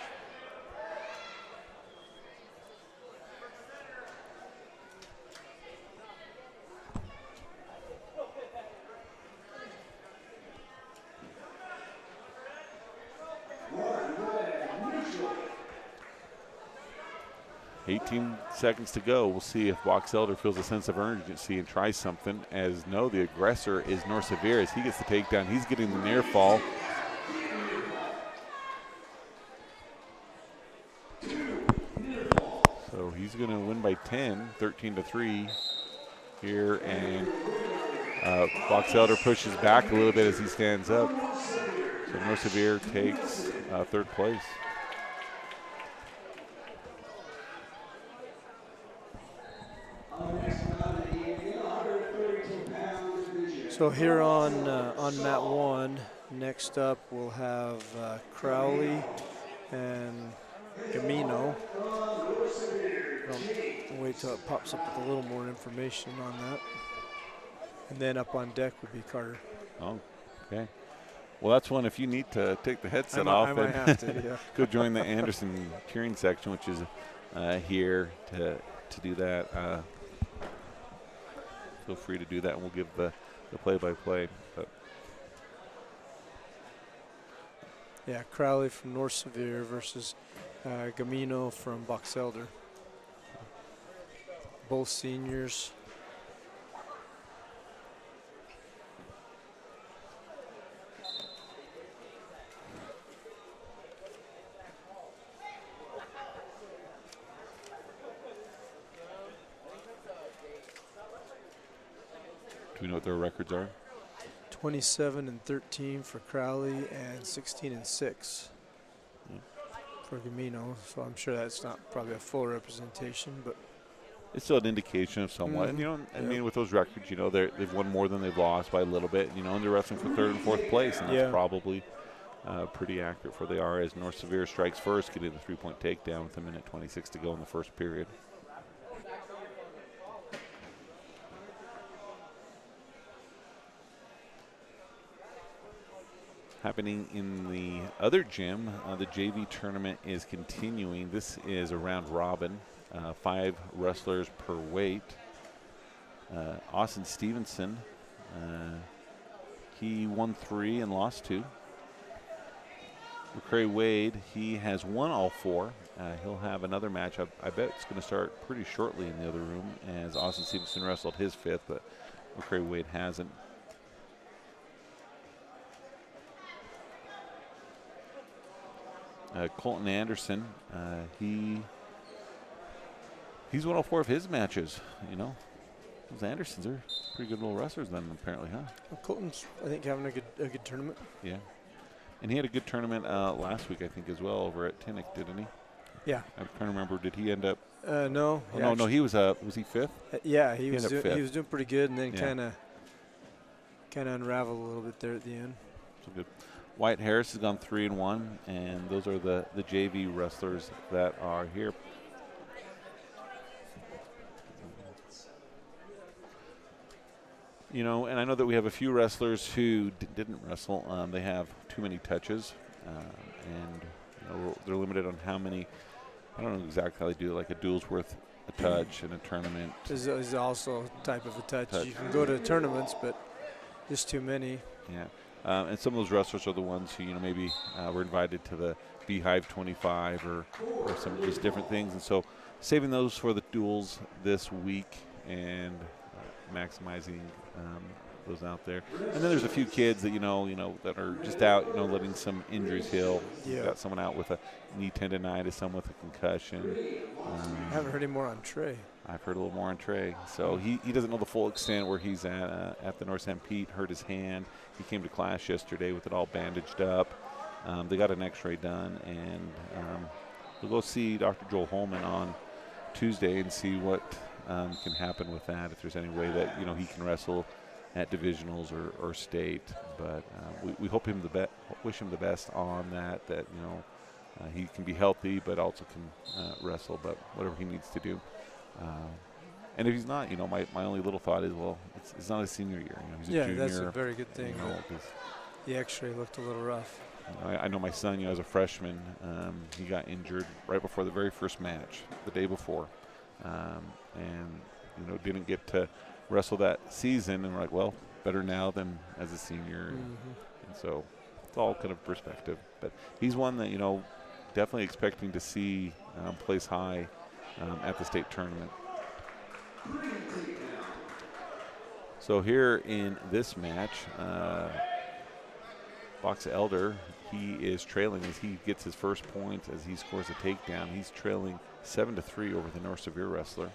Seconds to go. We'll see if Box Elder feels a sense of urgency and tries something. As no, the aggressor is North Sevier as he gets the takedown. He's getting the near fall. So he's going to win by 10, 13-3 here, and Box Elder pushes back a little bit as he stands up. So North Sevier takes 3rd place. So here on mat 1, next up we'll have Crowley and Gamino. I'll wait till it pops up with a little more information on that. And then up on deck would be Carter. Oh, okay. Well, that's one if you need to take the headset off I might have to, yeah. go join the Anderson curing section, which is here to do that. Feel free to do that, and we'll give the play-by-play. But yeah, Crowley from North Sevier versus Gamino from Box Elder. Both seniors. do we know what their records are? 27-13 for Crowley and 16-6 for Gamino. So I'm sure that's not probably a full representation, but it's still an indication of somewhat. And, I mean, with those records, they've won more than they've lost by a little bit. And they're wrestling for 3rd and 4th place, and that's probably pretty accurate for they are. As North Sevier strikes first, getting the 3-point takedown with 1:26 to go in the first period. Happening in the other gym, the JV tournament is continuing. This is a round robin, 5 wrestlers per weight. Austin Stevenson, he won 3 and lost 2. McCray Wade, he has won all 4. He'll have another match. I bet it's going to start pretty shortly in the other room, as Austin Stevenson wrestled his 5th, but McCray Wade hasn't. Colton Anderson, he's won all 4 of his matches. Those Andersons are pretty good little wrestlers then, apparently, huh? Well, Colton's, I think, having a good tournament. Yeah, and he had a good tournament last week, I think, as well over at Tinnick, didn't he? Yeah. I'm trying to remember. Did he end up? No. Oh, no. He was he 5th? Yeah, he was doing pretty good, and then kind of unraveled a little bit there at the end. So good. Wyatt Harris has gone 3-1, and those are the JV wrestlers that are here. And I know that we have a few wrestlers who didn't wrestle. They have too many touches, and they're limited on how many. I don't know exactly how they do it. Like a duel's worth a touch in a tournament. Is also a type of a touch. You can go to tournaments, but just too many. Yeah. And some of those wrestlers are the ones who, maybe were invited to the Beehive 25 or some just different things. And so saving those for the duels this week and maximizing those out there. And then there's a few kids that, that are just out, letting some injuries heal. Yeah. Got someone out with a knee tendonitis, some with a concussion. I haven't heard any more on Trey. I've heard a little more on Trey. So he doesn't know the full extent where he's at the North St. Pete, hurt his hand. He came to class yesterday with it all bandaged up. They got an x-ray done, and we'll go see Dr. Joel Holman on Tuesday and see what can happen with that, if there's any way that, he can wrestle at divisionals or state. But we hope wish him the best on that, he can be healthy but also can wrestle, but whatever he needs to do. And if he's not, my only little thought is, well, it's not a senior year. He's a junior. Yeah, that's a very good thing. The x-ray looked a little rough. I know my son, as a freshman, he got injured right before the very first match, the day before. And, didn't get to wrestle that season. And we're like, well, better now than as a senior. And so it's all kind of perspective. But he's one that, definitely expecting to see place high at the state tournament. So here in this match, Box Elder, he is trailing as he gets his first point as he scores a takedown. He's trailing 7-3 over the North Sevier wrestler.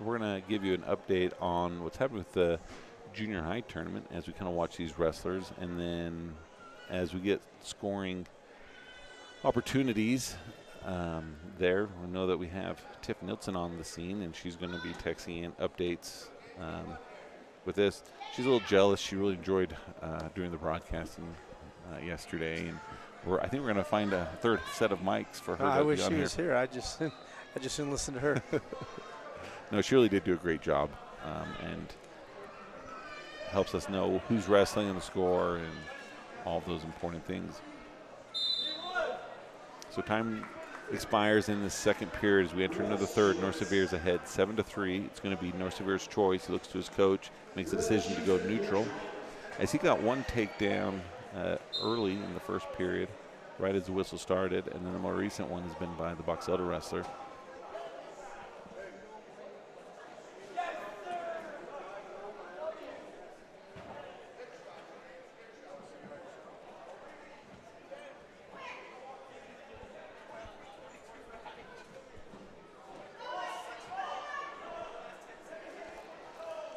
We're going to give you an update on what's happening with the junior high tournament as we kind of watch these wrestlers, and then as we get scoring opportunities there, we know that we have Tiff Nilsson on the scene, and she's going to be texting in updates with this. She's a little jealous. She really enjoyed doing the broadcasting yesterday, and I think we're going to find a third set of mics for her. I wish she was here. I just didn't listen to her. No, she really did do a great job, and helps us know who's wrestling and the score and all those important things. So time expires in the second period as we enter into the third. North Sevier's ahead 7-3. It's going to be North Sevier's choice. He looks to his coach, makes a decision to go neutral. As he got one takedown early in the first period, right as the whistle started, and then the more recent one has been by the Box Elder wrestler.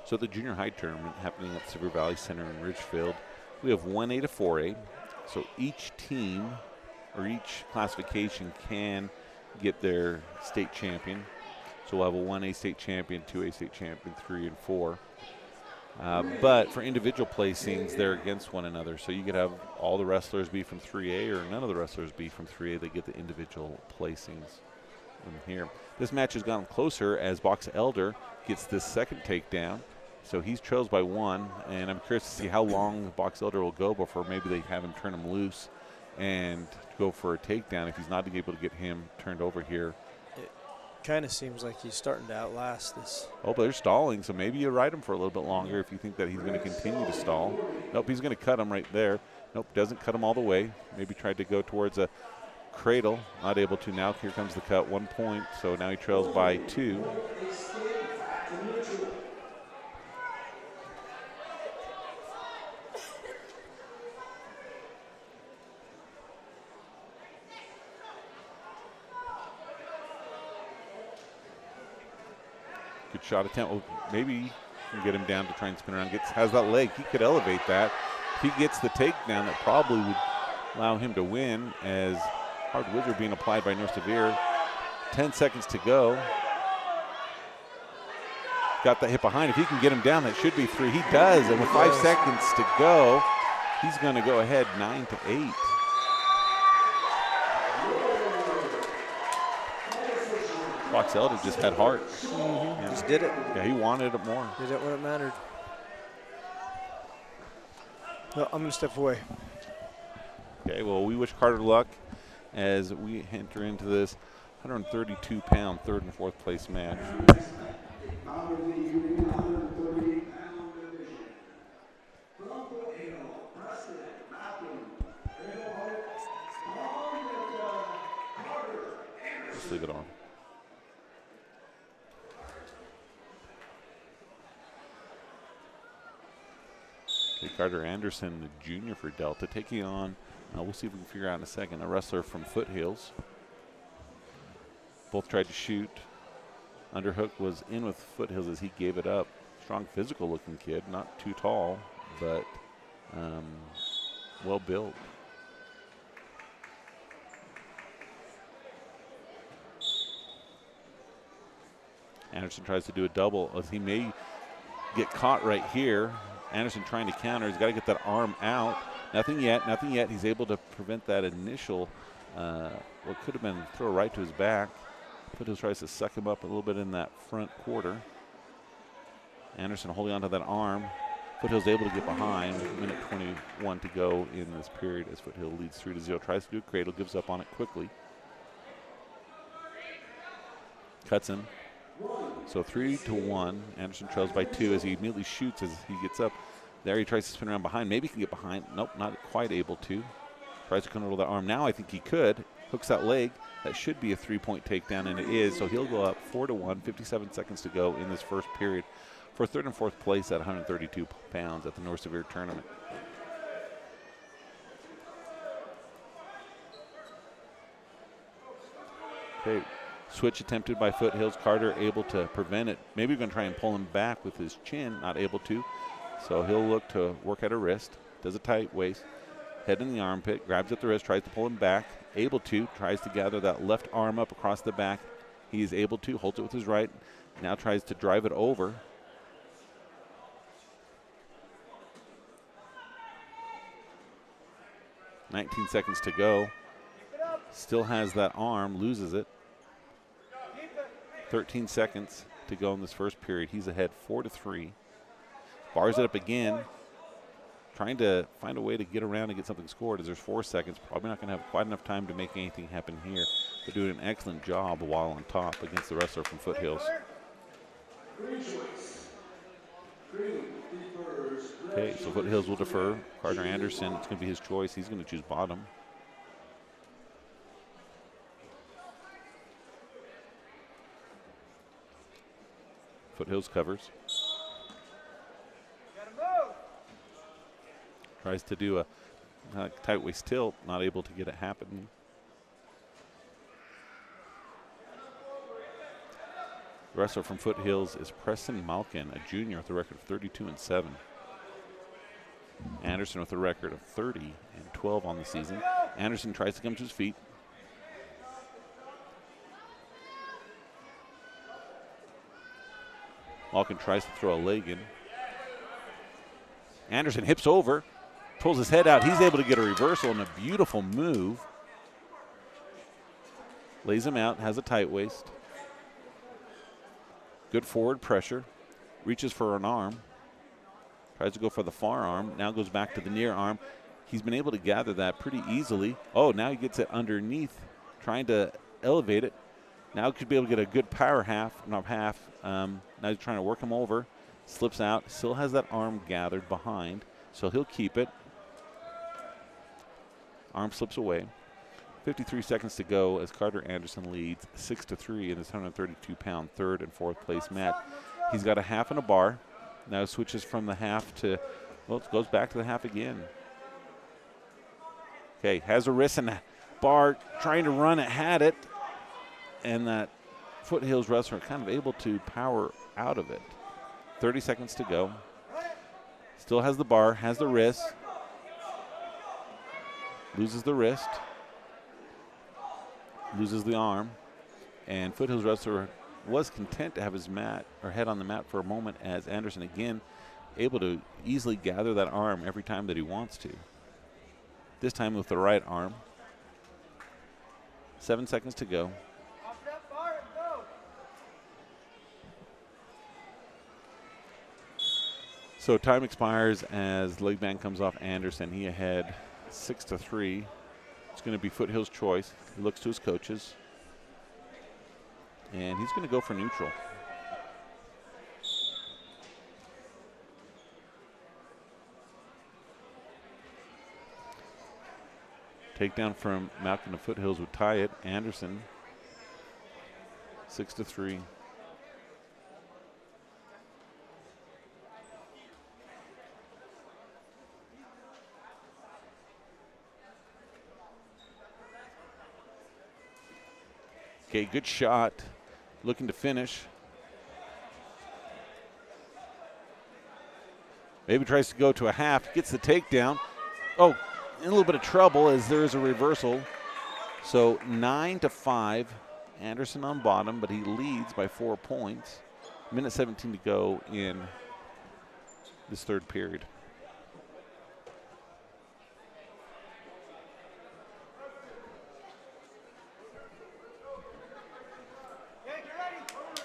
So the junior high tournament happening at Sevier Valley Center in Ridgefield, we have 1A to 4A. So each team or each classification can get their state champion. So we'll have a 1A state champion, 2A state champion, 3 and 4. But for individual placings, they're against one another. So you could have all the wrestlers be from 3A or none of the wrestlers be from 3A. They get the individual placings in here. This match has gotten closer as Box Elder gets this second takedown. So he's trails by 1, and I'm curious to see how long Box Elder will go before maybe they have him turn him loose and go for a takedown if he's not able to get him turned over here. It kind of seems like he's starting to outlast this. Oh, but they're stalling, so maybe you ride him for a little bit longer if you think that he's going to continue to stall. Nope, he's going to cut him right there. Nope, doesn't cut him all the way. Maybe tried to go towards a cradle, not able to. Now here comes the cut, 1 point, so now he trails by 2. Good shot attempt. Well, maybe he can get him down to try and spin around. Has that leg. He could elevate that. If he gets the takedown, that probably would allow him to win as hard wizard being applied by North Sevier. 10 seconds to go. Got that hit behind. If he can get him down, that should be 3. He does, and with 5 seconds to go, he's going to go ahead 9-8. Box Elder just had heart. Yeah. Just did it. Yeah, he wanted it more. Did it when it mattered. No, I'm going to step away. Okay, well, we wish Carter luck as we enter into this 132-pound third and fourth place match. Out of the Union 130-pound division. From Foothill, Preston, Malcolm, and opponent, Carter Anderson. Just leave it on. Okay, Carter Anderson, the junior for Delta, taking on, we'll see if we can figure out in a second, a wrestler from Foothills. Both tried to shoot. Underhook was in with Foothills as he gave it up. Strong physical looking kid, not too tall, but well built. Anderson tries to do a double as he may get caught right here. Anderson trying to counter. He's got to get that arm out. Nothing yet, nothing yet. He's able to prevent that initial, what could have been throw right to his back. Foothills tries to suck him up a little bit in that front quarter. Anderson holding onto that arm. Foothills able to get behind. Minute 21 to go in this period as Foothill leads 3-0. Tries to do a cradle, gives up on it quickly. Cuts him. So 3-1. Anderson trails by 2 as he immediately shoots as he gets up. There he tries to spin around behind. Maybe he can get behind. Nope, not quite able to. Tries to control that arm. Now I think he could. Hooks that leg. That should be a 3-point takedown, and it is. So he'll go up 4-1, 57 seconds to go in this first period for third and fourth place at 132 pounds at the North Sevier tournament. Okay, switch attempted by Foothills. Carter able to prevent it. Maybe going to try and pull him back with his chin, not able to. So he'll look to work at a wrist, does a tight waist, head in the armpit, grabs at the wrist, tries to pull him back, able to, tries to gather that left arm up across the back. He is able to, holds it with his right, now tries to drive it over. .19 seconds to go. Still has that arm, loses it. 13 seconds to go in this first period. He's ahead 4-3. Bars it up again. Trying to find a way to get around and get something scored as there's 4 seconds. Probably not going to have quite enough time to make anything happen here. They're doing an excellent job while on top against the wrestler from Foothills. Okay, so Foothills will defer. Carter Anderson, it's going to be his choice. He's going to choose bottom. Foothills covers. Tries to do a tight waist tilt, not able to get it happening. The wrestler from Foothills is Preston Malkin, a junior with a record of 32-7. Anderson with a record of 30-12 on the season. Anderson tries to come to his feet. Malkin tries to throw a leg in. Anderson hips over, pulls his head out. He's able to get a reversal and a beautiful move. Lays him out, has a tight waist. Good forward pressure. Reaches for an arm. Tries to go for the far arm. Now goes back to the near arm. He's been able to gather that pretty easily. Oh, now he gets it underneath, trying to elevate it. Now could be able to get a good power half. Now he's trying to work him over. Slips out. Still has that arm gathered behind, so he'll keep it. Arm slips away. 53 seconds to go as Carter Anderson leads 6-3 in this 132-pound third and fourth place match. He's got a half and a bar. Now switches from the half to, well, it goes back to the half again. Okay, has a wrist and a bar, trying to run it, had it. And that Foothills wrestler kind of able to power out of it. 30 seconds to go. Still has the bar, has the wrist. Loses the wrist. Loses the arm. And Foothills wrestler was content to have his head on the mat for a moment as Anderson again able to easily gather that arm every time that he wants to. This time with the right arm. 7 seconds to go. So time expires as leg band comes off Anderson. He ahead 6-3. It's going to be Foothills' choice. He looks to his coaches. and he's going to go for neutral. Takedown from Malkin to Foothills would tie it. Anderson, 6-3. Okay, good shot. Looking to finish. Maybe tries to go to a half. Gets the takedown. Oh, in a little bit of trouble as there is a reversal. So 9-5. Anderson on bottom, but he leads by 4 points. Minute 17 to go in this third period.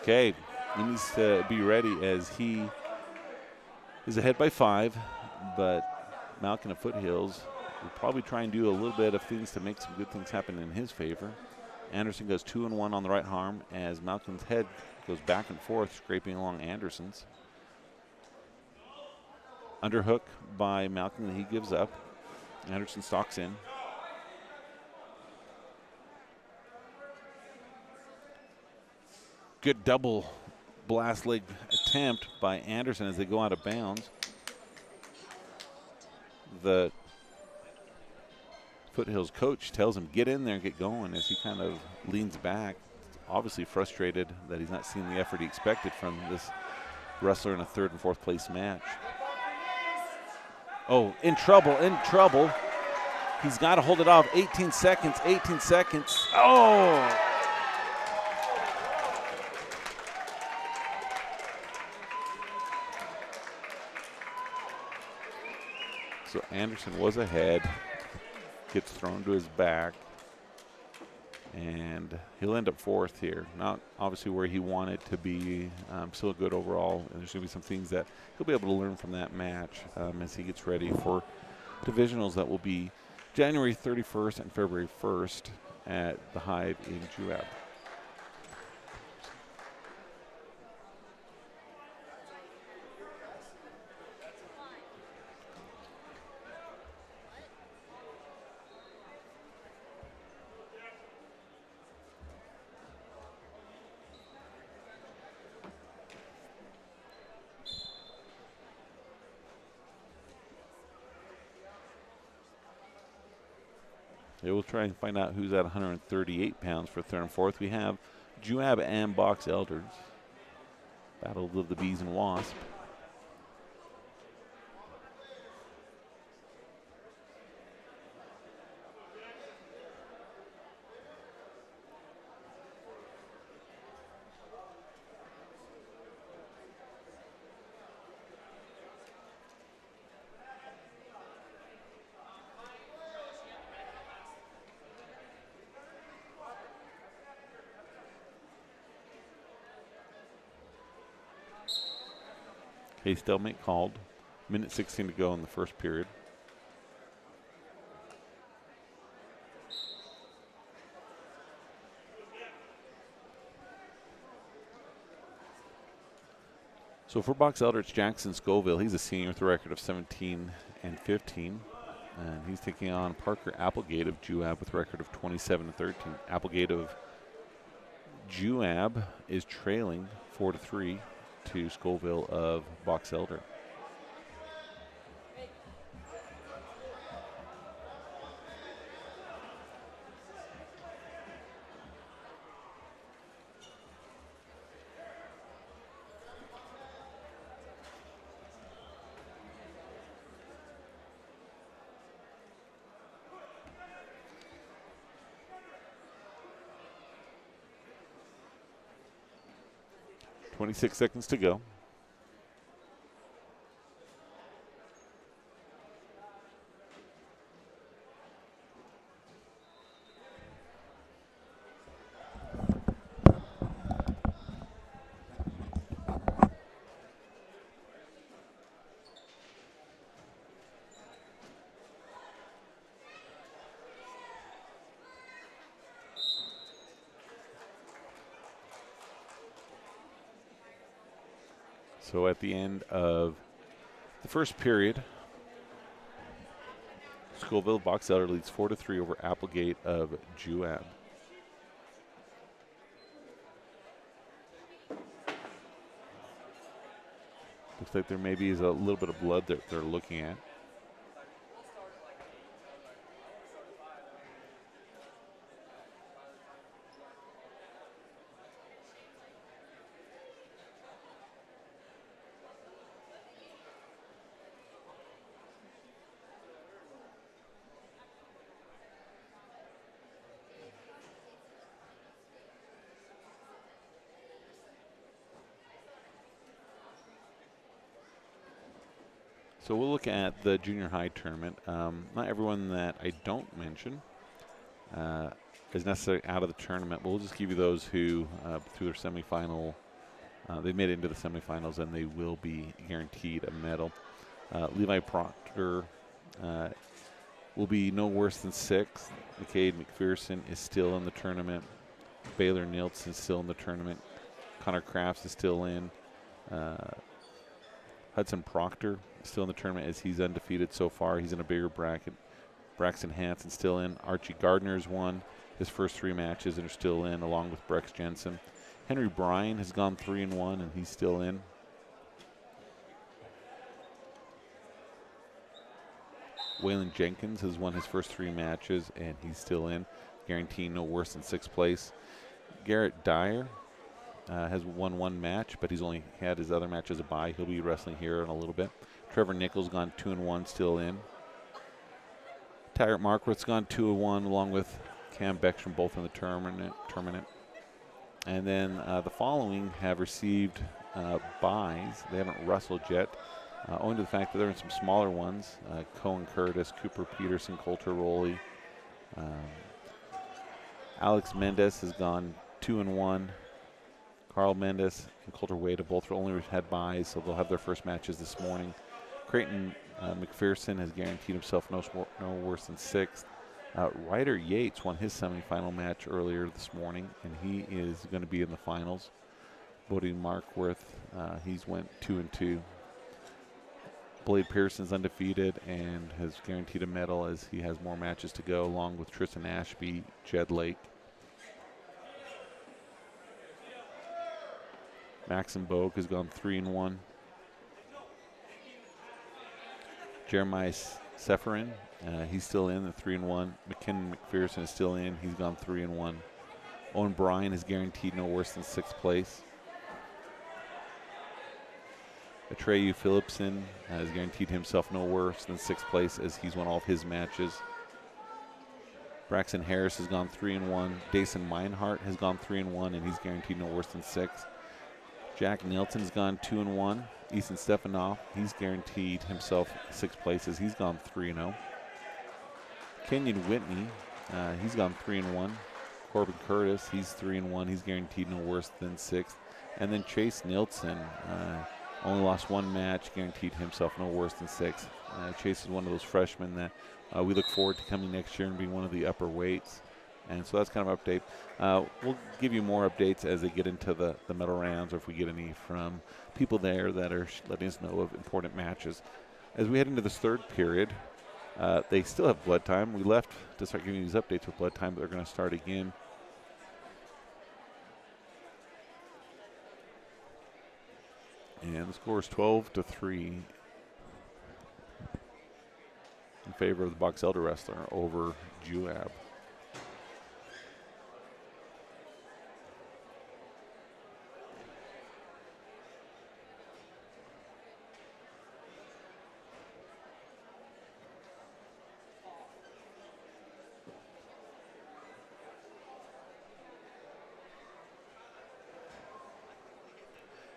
Okay, he needs to be ready as he is ahead by 5, but Malkin of Foothills will probably try and do a little bit of things to make some good things happen in his favor. Anderson goes 2-1 on the right arm as Malkin's head goes back and forth, scraping along Anderson's. Underhook by Malkin that he gives up. Anderson stalks in. Good double blast leg attempt by Anderson as they go out of bounds. The Foothills coach tells him get in there and get going as he kind of leans back, obviously frustrated that he's not seeing the effort he expected from this wrestler in a third and fourth place match. Oh, in trouble, in trouble. He's got to hold it off. 18 seconds, 18 seconds. Oh! So Anderson was ahead, gets thrown to his back, and he'll end up fourth here. Not obviously where he wanted to be, still good overall. And there's going to be some things that he'll be able to learn from that match as he gets ready for divisionals that will be January 31st and February 1st at the Hive in Juab. Yeah, we'll try and find out who's at 138 pounds for third and fourth. We have Juab and Box Elders. Battle of the Bees and Wasp. Okay, stalemate called. Minute 16 to go in the first period. So for Box Elder, it's Jackson Scoville. He's a senior with a record of 17-15. And he's taking on Parker Applegate of Juab with a record of 27-13. Applegate of Juab is trailing 4-3 to Scoville of Box Elder. .26 seconds to go. So at the end of the first period, Scoville Box Elder leads 4-3 over Applegate of Juab. Looks like there maybe is a little bit of blood that they're looking at. So we'll look at the junior high tournament. Not everyone that I don't mention is necessarily out of the tournament, but we'll just give you those who, through their semifinal, they made it into the semifinals and they will be guaranteed a medal. Levi Proctor will be no worse than 6th. McCade McPherson is still in the tournament. Baylor Niltz is still in the tournament. Connor Crafts is still in. Hudson Proctor is still in the tournament as he's undefeated so far. He's in a bigger bracket. Braxton Hansen still in. Archie Gardner's won his first 3 matches and are still in, along with Brex Jensen. Henry Bryan has gone 3-1 and he's still in. Waylon Jenkins has won his first 3 matches and he's still in, guaranteeing no worse than 6th place. Garrett Dyer has won 1 match, but he's only had his other match as a bye. He'll be wrestling here in a little bit. Trevor Nichols gone 2-1, still in. Taggart Marquardt's gone 2-1, along with Cam Beckstrom, both in the tournament. And then the following have received byes. They haven't wrestled yet, owing to the fact that they're in some smaller ones. Cohen Curtis, Cooper Peterson, Coulter Rowley. Alex Mendez has gone 2-1. Carl Mendes and Coulter Wade have both only had byes, so they'll have their first matches this morning. Creighton McPherson has guaranteed himself no worse than 6th. Ryder Yates won his semifinal match earlier this morning, and he is going to be in the finals. Bodie Markworth, he's went 2-2. Blade Pearson's undefeated and has guaranteed a medal as he has more matches to go, along with Tristan Ashby, Jed Lake. Maxim Bogue has gone 3-1. Jeremiah Seferin, he's still in, the 3-1. McKinnon McPherson is still in, he's gone 3-1. Owen Bryan is guaranteed no worse than 6th place. Atreyu Phillipson has guaranteed himself no worse than 6th place as he's won all of his matches. Braxton Harris has gone 3-1. Dason Meinhardt has gone 3-1 and he's guaranteed no worse than 6th. Jack Nielsen's gone 2-1. Easton Stefanoff, he's guaranteed himself 6th place as he's gone 3-0. Kenyon Whitney, he's gone 3-1. Corbin Curtis, he's 3-1. He's guaranteed no worse than 6th. And then Chase Nielsen, only lost 1 match, guaranteed himself no worse than 6th. Chase is one of those freshmen that we look forward to coming next year and being one of the upper weights. And so that's kind of an update. We'll give you more updates as they get into the medal rounds, or if we get any from people there that are letting us know of important matches. As we head into this 3rd period, they still have blood time. We left to start giving these updates with blood time, but they're going to start again. And the score is 12-3 in favor of the Box Elder wrestler over Juab.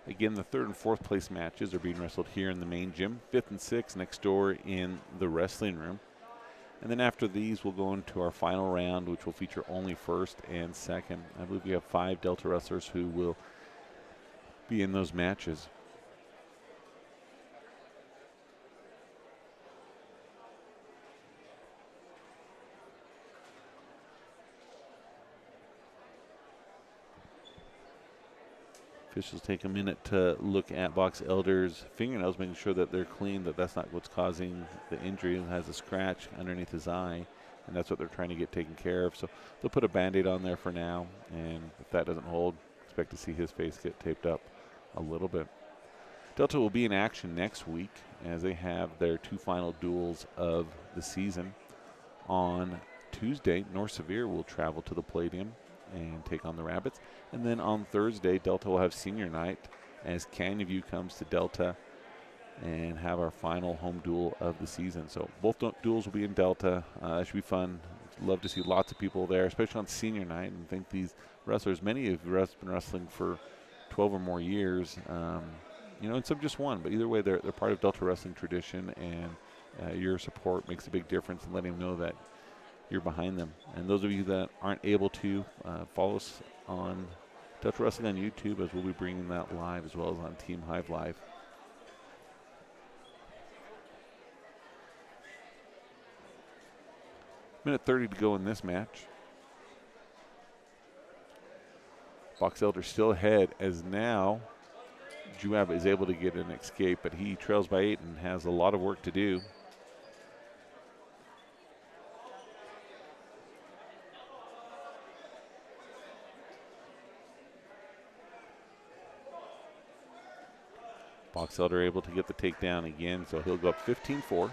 Again, the 3rd and 4th place matches are being wrestled here in the main gym. 5th and 6th next door in the wrestling room. And then after these, we'll go into our final round, which will feature only 1st and 2nd. I believe we have 5 Delta wrestlers who will be in those matches. Officials take a minute to look at Box Elder's fingernails, making sure that they're clean, that that's not what's causing the injury. He has a scratch underneath his eye, and that's what they're trying to get taken care of. So they'll put a Band-Aid on there for now, and if that doesn't hold, expect to see his face get taped up a little bit. Delta will be in action next week as they have their 2 final duels of the season. On Tuesday, North Sevier will travel to the Palladium and take on the Rabbits. And then on Thursday, Delta will have senior night as Canyon View comes to Delta and have our final home duel of the season. So both duels will be in Delta. It should be fun. Love to see lots of people there, especially on senior night. And I think these wrestlers, many have been wrestling for 12 or more years, and some just one. But either way, they're part of Delta wrestling tradition, and your support makes a big difference in letting them know that you're behind them. And those of you that aren't able to, follow us on Delta Wrestling on YouTube, as we'll be bringing that live as well as on Team Hive Live. Minute 30 to go in this match. Box Elder still ahead, as now Juab is able to get an escape, but he trails by 8 and has a lot of work to do. Box Elder able to get the takedown again, so he'll go up 15-4.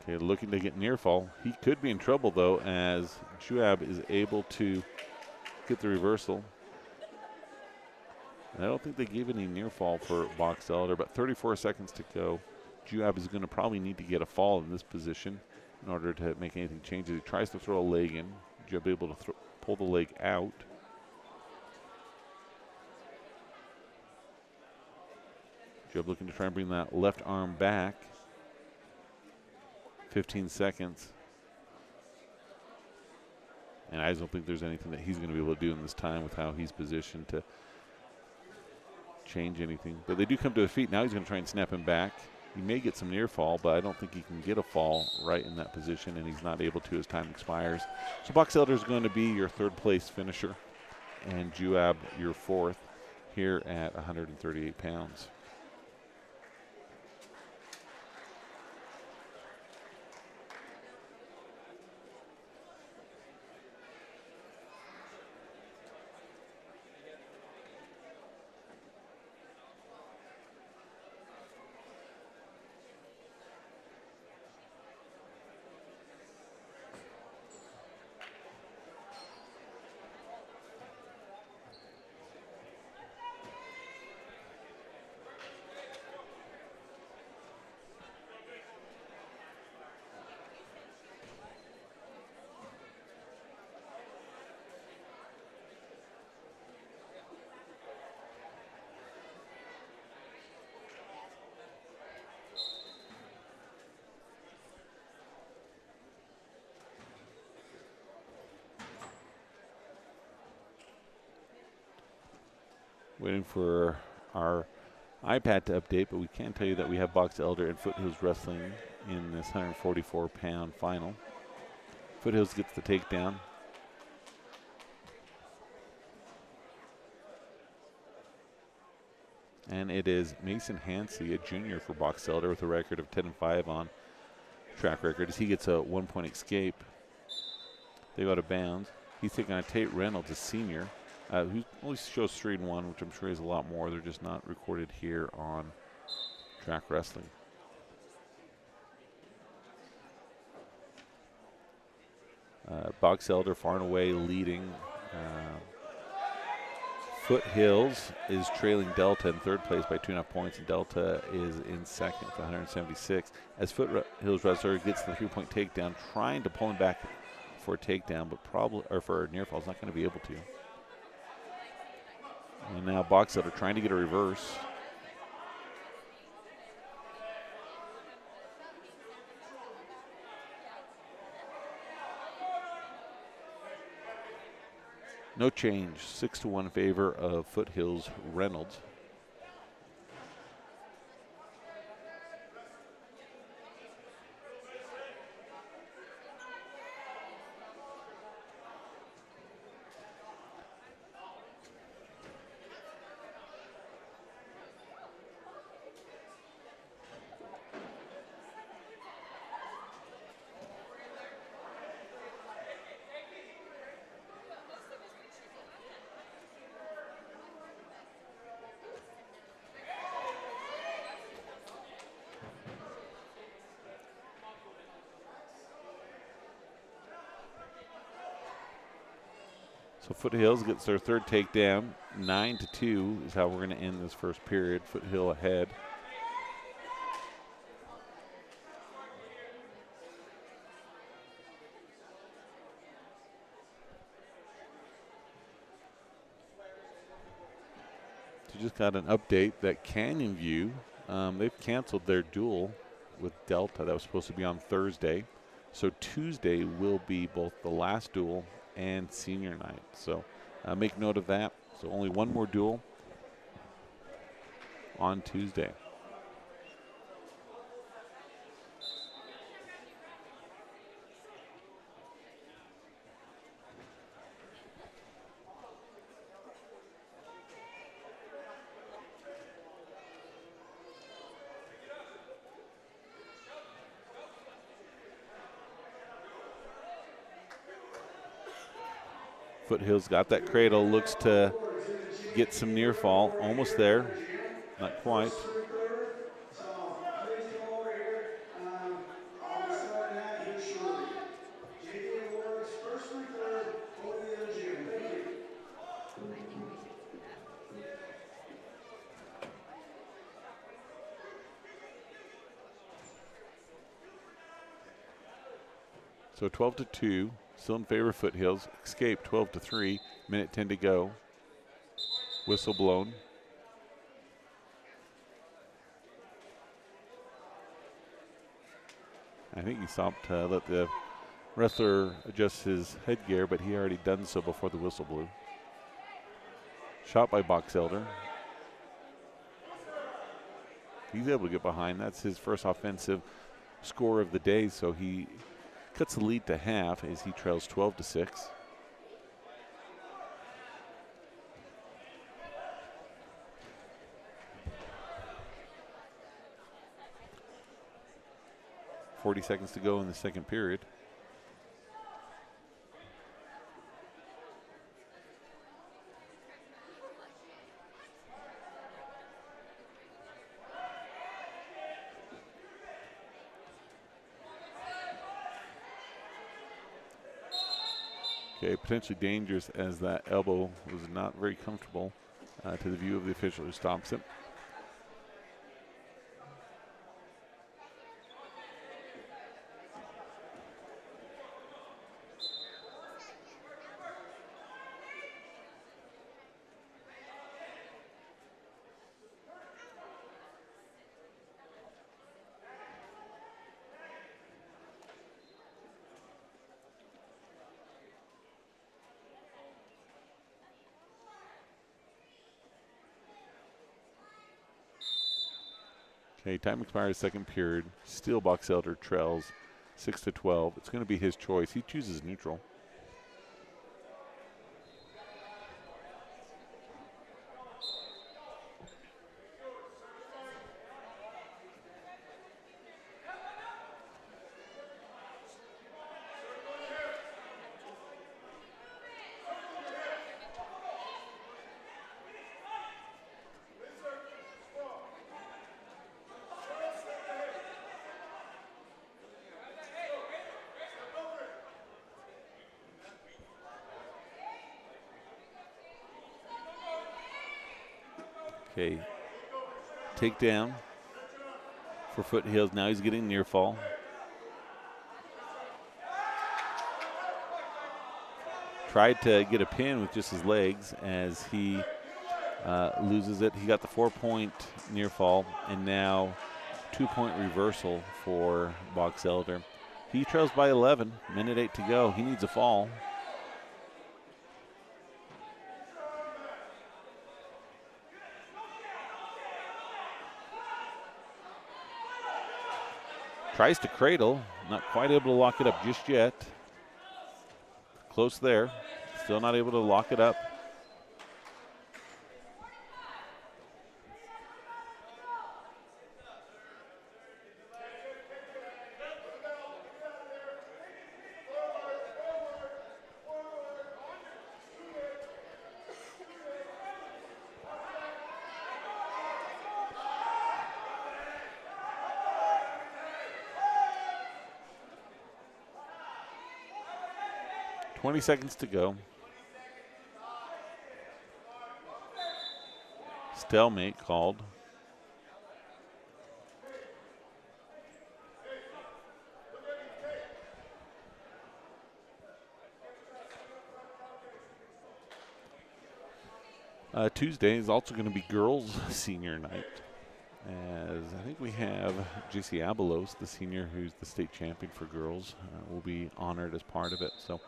Okay, looking to get near fall. He could be in trouble, though, as Juab is able to get the reversal. And I don't think they gave any near fall for Box Elder, but 34 seconds to go. Juab is going to probably need to get a fall in this position in order to make anything change. He tries to throw a leg in. Juab able to pull the leg out. Juab looking to try and bring that left arm back. 15 seconds. And I just don't think there's anything that he's going to be able to do in this time with how he's positioned to change anything. But they do come to his feet. Now he's going to try and snap him back. He may get some near fall, but I don't think he can get a fall right in that position, and he's not able to as time expires. So Box Elder is going to be your 3rd place finisher, and Juab your 4th here at 138 pounds. Waiting for our iPad to update, but we can tell you that we have Box Elder and Foothills wrestling in this 144-pound final. Foothills gets the takedown. And it is Mason Hansey, a junior for Box Elder, with a record of 10-5 on track record, as he gets a 1-point escape. They go out of bounds. He's taking on Tate Reynolds, a senior, who only shows 3-1, which I'm sure is a lot more. They're just not recorded here on Track Wrestling. Box Elder far and away leading. Foothills is trailing Delta in 3rd place by 2.5 points, and Delta is in 2nd for 176. As Foothills wrestler gets the 3-point takedown, trying to pull him back for a takedown, but for a near fall, is not going to be able to. And now Box Elder trying to get a reverse. No change, 6-1 in favor of Foothills Reynolds. So Foothills gets their third takedown. 9-2 is how we're going to end this first period. Foothill ahead. So just got an update that Canyon View, they've canceled their duel with Delta. That was supposed to be on Thursday. So Tuesday will be both the last duel and senior night. So make note of that. So only one more duel on Tuesday. Foothills got that cradle, looks to get some near fall. Almost there, not quite. So please come over here. I'll be starting that here shortly. JV Awards, first through third, over the other gym. Thank you. So 12-2, still in favor of Foothills. Escape 12-3, minute 10 to go. Whistle blown. I think he stopped to let the wrestler adjust his headgear, but he already done so before the whistle blew. Shot by Boxelder. He's able to get behind. That's his first offensive score of the day, so he cuts the lead to half as he trails 12-6. .40 seconds to go in the second period. Okay, potentially dangerous as that elbow was not very comfortable to the view of the official who stops it. Okay, time expires second period. Still Boxelder trails 6-12. It's going to be his choice. He chooses neutral. Okay, takedown for Foothills. Now he's getting near fall. Tried to get a pin with just his legs as he loses it. He got the 4-point near fall and now 2-point reversal for Boxelder. He trails by 11, minute 8 to go. He needs a fall. Tries to cradle, not quite able to lock it up just yet. Close there, still not able to lock it up. "20 seconds to go. Stalemate called. Tuesday is also going to be girls' senior night, as I think we have JC Abelos, the senior who's the state champion for girls, will be honored as part of it. So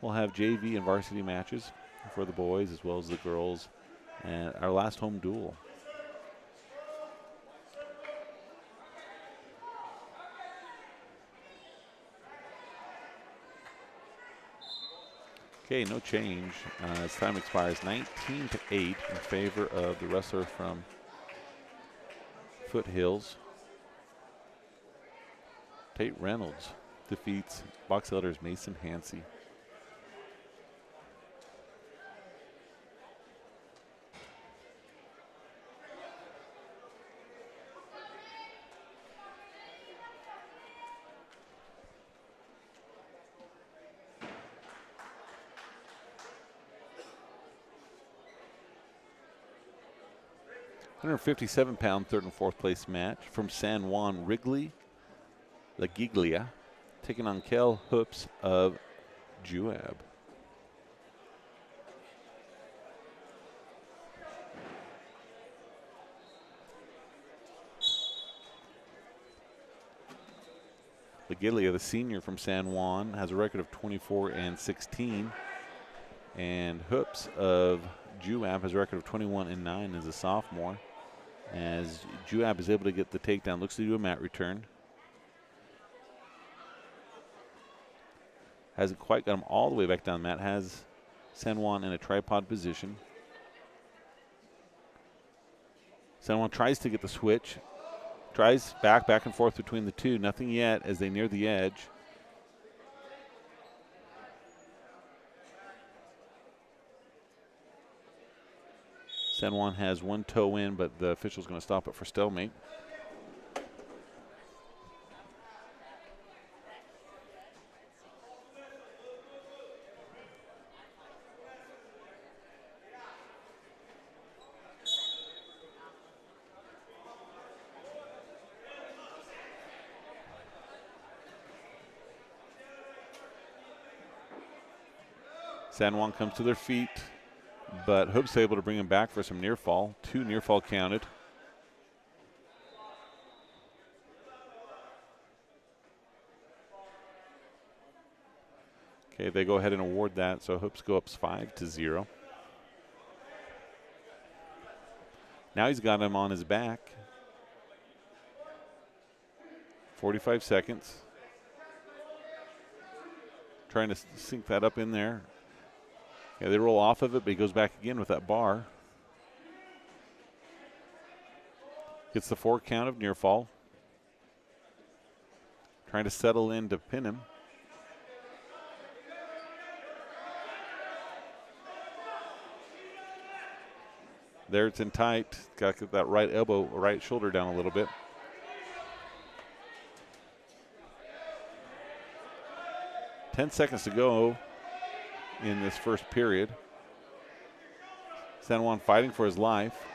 we'll have JV and varsity matches for the boys as well as the girls, and our last home duel. Okay, no change. As time expires, 19-8 in favor of the wrestler from Foothills. Tate Reynolds defeats Box Elders Mason Hansey. £157 third and fourth place match from San Juan, Wrigley La Giglia, taking on Kel Hoops of Juab. La Giglia, the senior from San Juan, has a record of 24-16, and Hoops of Juab has a record of 21-9 as a sophomore. As Juab is able to get the takedown, looks to do a mat return. Hasn't quite got him all the way back down the mat. Has San Juan in a tripod position. San Juan tries to get the switch. Tries back and forth between the two. Nothing yet as they near the edge. San Juan has one toe in, but the official's going to stop it for stalemate. San Juan comes to their feet, but Hoops able to bring him back for some near fall. 2 near fall counted. Okay, they go ahead and award that, so Hoops go up 5-0. Now he's got him on his back. 45 seconds. Trying to sink that up in there. Yeah, they roll off of it, but he goes back again with that bar. Gets the 4 count of near fall. Trying to settle in to pin him. There it's in tight. Got to get that right elbow, right shoulder down a little bit. Ten seconds to go in this first period. San Juan fighting for his life.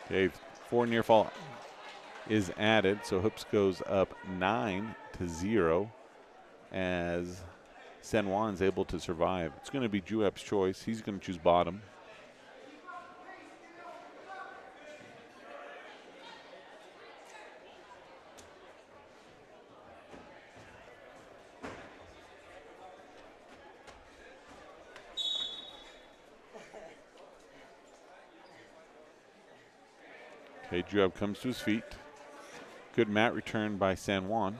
Okay, 4 near fall is added, so Hoops goes up 9-0 as San Juan's able to survive. It's going to be Juab's choice. He's going to choose bottom. Okay, Juab comes to his feet. Good mat return by San Juan.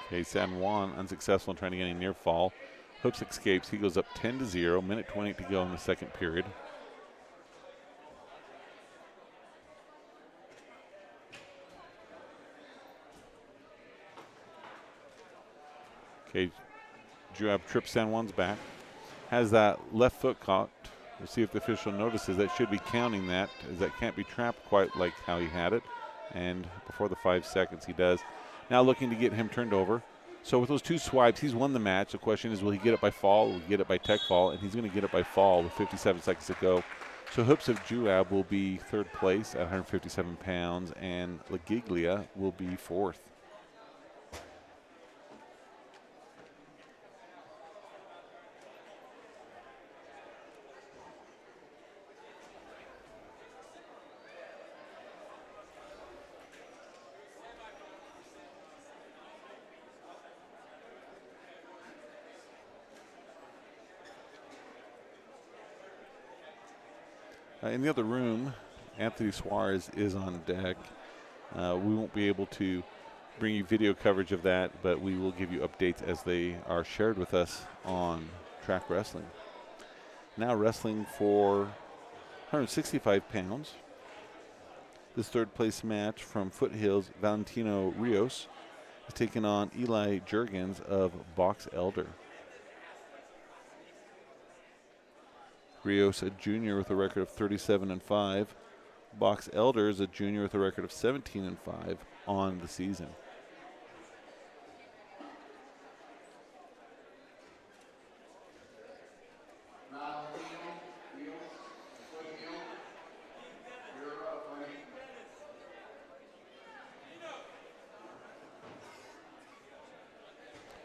Okay, San Juan unsuccessful in trying to get any near fall. Hoops escapes. He goes up 10-0. Minute 20 to go in the second period. Okay, Juab trips San Juan's back. Has that left foot caught. We'll see if the official notices. That should be counting that, as that can't be trapped quite like how he had it. And before the 5 seconds, he does. Now looking to get him turned over. So with those 2 swipes, he's won the match. The question is, will he get it by fall? Will he get it by tech fall? And he's going to get it by fall with 57 seconds to go. So Hoops of Juab will be 3rd place at 157 pounds, and La Giglia will be 4th. In the other room, Anthony Suarez is on deck. We won't be able to bring you video coverage of that, but we will give you updates as they are shared with us on Track Wrestling. Now wrestling for 165 pounds. This 3rd place match from Foothills, Valentino Rios is taking on Eli Jurgens of Box Elder. Rios, a junior with a record of 37-5. Box Elder is a junior with a record of 17-5 on the season.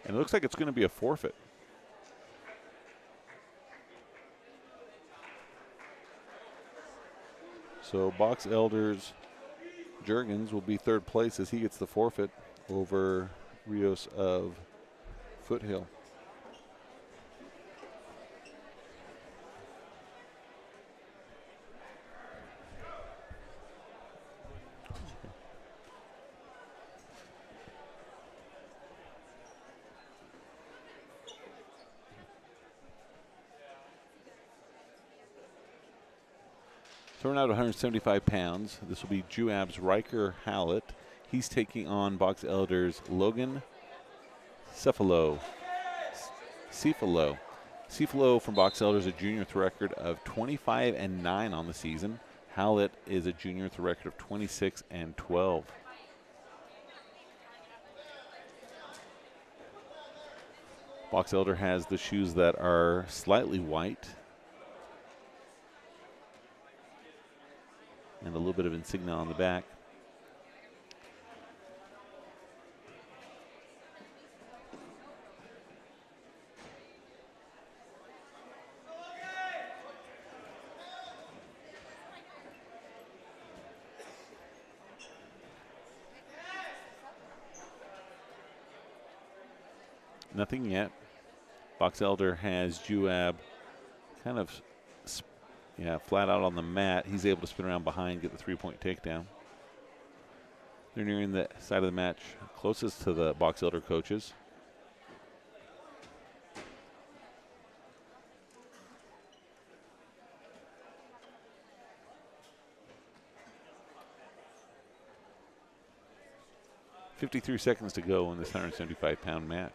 And it looks like it's going to be a forfeit. So Box Elders Jurgens will be 3rd place as he gets the forfeit over Rios of Foothill. So we're now at 175 pounds. This will be Juab's Riker Hallett. He's taking on Box Elders Logan Cephalo. Cephalo from Box Elders, a junior with a record of 25-9 on the season. Hallett is a junior with a record of 26-12. Box Elder has the shoes that are slightly white and a little bit of insignia on the back. Nothing yet. Box Elder has Juab kind of flat out on the mat. He's able to spin around behind, get the 3-point takedown. They're nearing the side of the match closest to the Box Elder coaches. .53 seconds to go in this 175-pound match.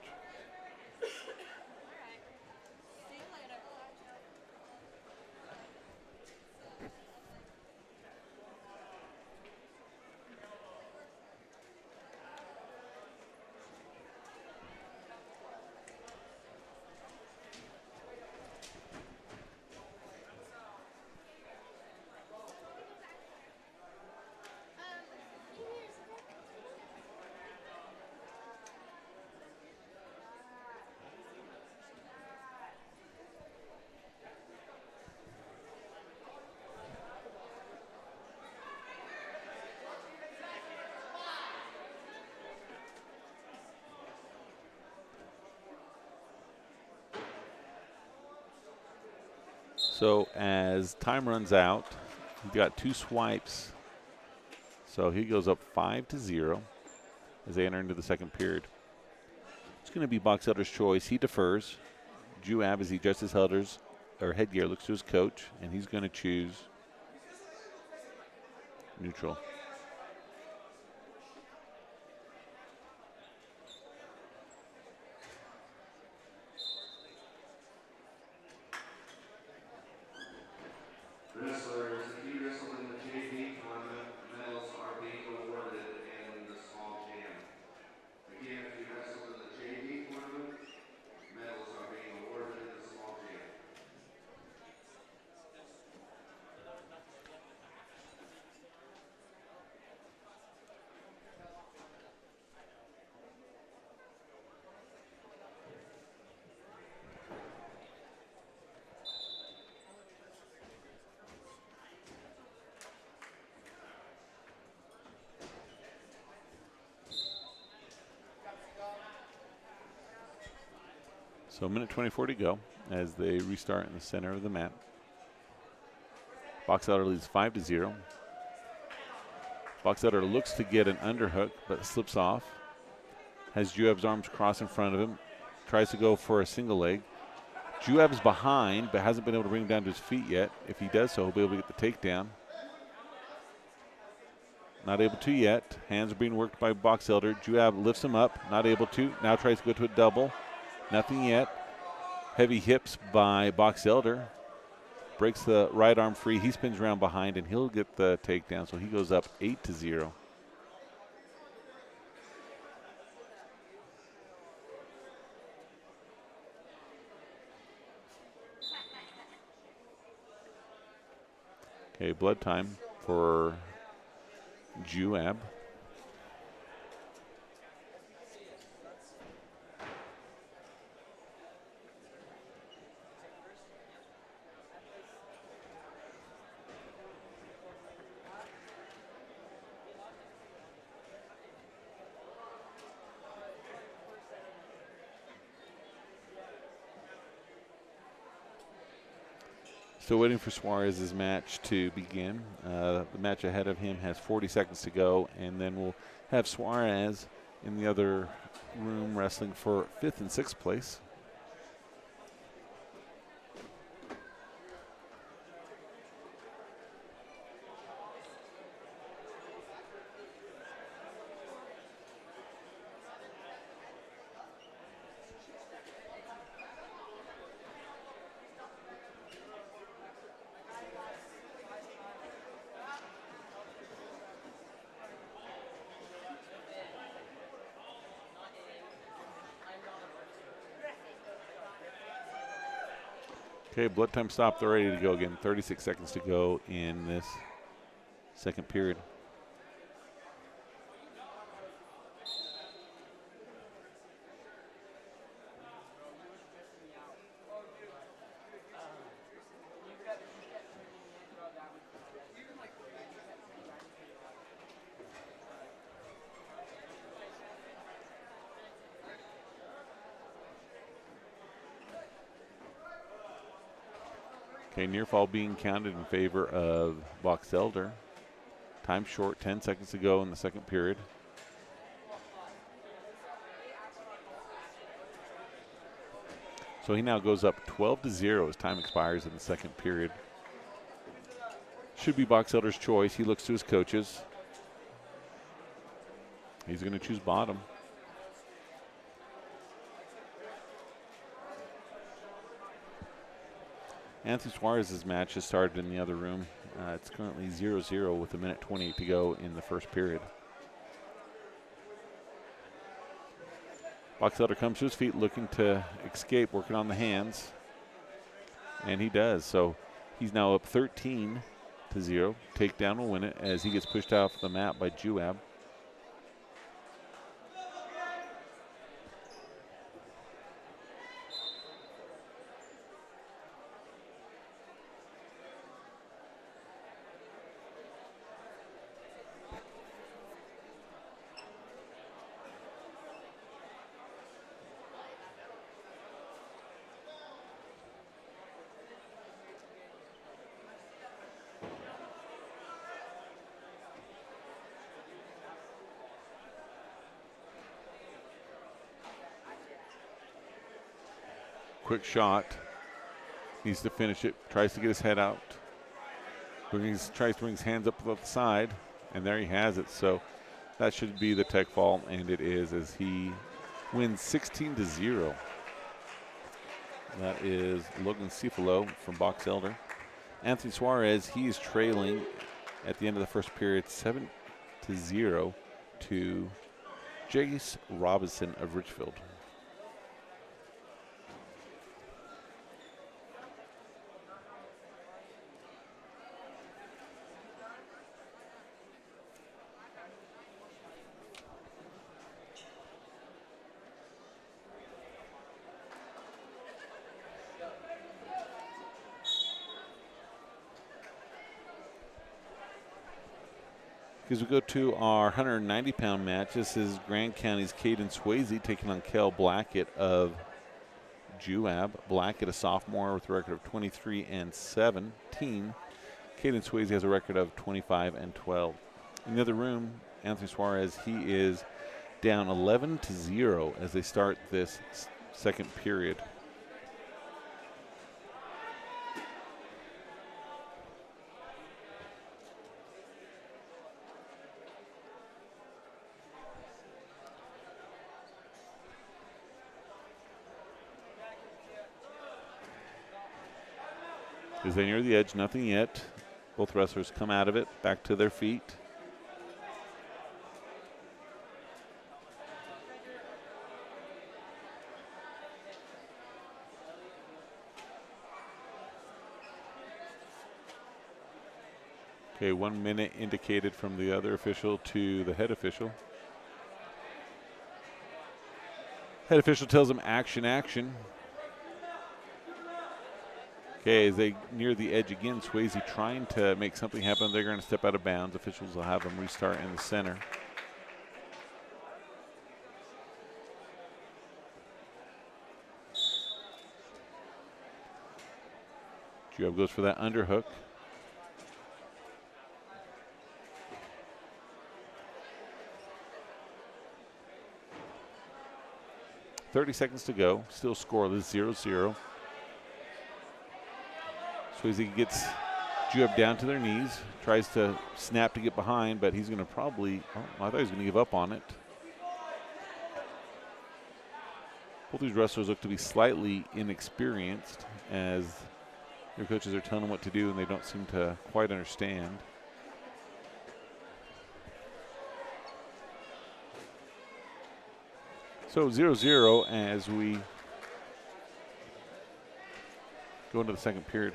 So as time runs out, he's got 2 swipes. So he goes up 5-0 as they enter into the second period. It's going to be Box Elder's choice. He defers. Juab, as he adjusts his headgear, looks to his coach, and he's going to choose neutral. Wrestlers, if you wrestled in the JV tournament, medals are being awarded in the small jam. Again, if you wrestled in the JV tournament, medals are being awarded in the small jam. So a minute 24 to go as they restart in the center of the mat. Box Elder leads 5-0. Box Elder looks to get an underhook, but slips off. Has Juab's arms crossed in front of him. Tries to go for a single leg. Juab's behind, but hasn't been able to bring him down to his feet yet. If he does so, he'll be able to get the takedown. Not able to yet. Hands are being worked by Box Elder. Juab lifts him up, not able to. Now tries to go to a double. Nothing yet. Heavy hips by Box Elder. Breaks the right arm free. He spins around behind, and he'll get the takedown, so he goes up 8-0. Okay, blood time for Juab. Still waiting for Suarez's match to begin. The match ahead of him has 40 seconds to go, and then we'll have Suarez in the other room wrestling for 5th and 6th place. Okay, blood time stopped. They're ready to go again. 36 seconds to go in this second period. Okay, near fall being counted in favor of Box Elder. Time short, 10 seconds to go in the second period. So he now goes up 12-0 as time expires in the second period. Should be Box Elder's choice. He looks to his coaches. He's going to choose bottom. Anthony Suarez's match has started in the other room. It's currently 0-0 with a minute 28 to go in the first period. Box Elder comes to his feet looking to escape, working on the hands. And he does. So he's now up 13-0. Takedown will win it as he gets pushed off the mat by Juab. Quick shot. Needs to finish it. Tries to get his head out. Tries to bring his hands up the side. And there he has it. So that should be the tech fall, and it is, as he wins 16-0. That is Logan Cefalo from Box Elder. Anthony Suarez, he is trailing at the end of the first period 7-0 to Jace Robinson of Richfield. As we go to our 190-pound match, this is Grand County's Caden Swayze taking on Kel Blackett of Juab. Blackett, a sophomore with a record of 23-17. Caden Swayze has a record of 25-12. In the other room, Anthony Suarez, he is down 11-0 as they start this second period. As they near the edge, nothing yet. Both wrestlers come out of it, back to their feet. Okay, 1 minute indicated from the other official to the head official. Head official tells them action, action. Okay, as they near the edge again, Swayze trying to make something happen. They're going to step out of bounds. Officials will have them restart in the center. Juab goes for that underhook. .30 to go. Still scoreless, 0-0. Swayze gets Juab down to their knees, tries to snap to get behind, but he's going to probably, I thought he was going to give up on it. Both these wrestlers look to be slightly inexperienced as their coaches are telling them what to do and they don't seem to quite understand. So 0-0 as we go into the second period.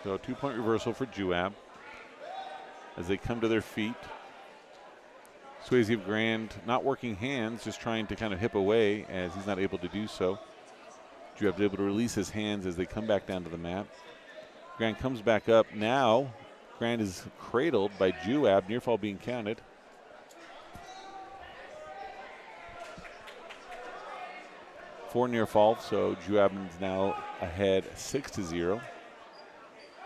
So 2-point reversal for Juab as they come to their feet. Swayze of Grand not working hands, just trying to kind of hip away as he's not able to do so. Juab is able to release his hands as they come back down to the mat. Grand comes back up. Now Grand is cradled by Juab, near fall being counted. Four near fall, so Juab is now ahead 6-0.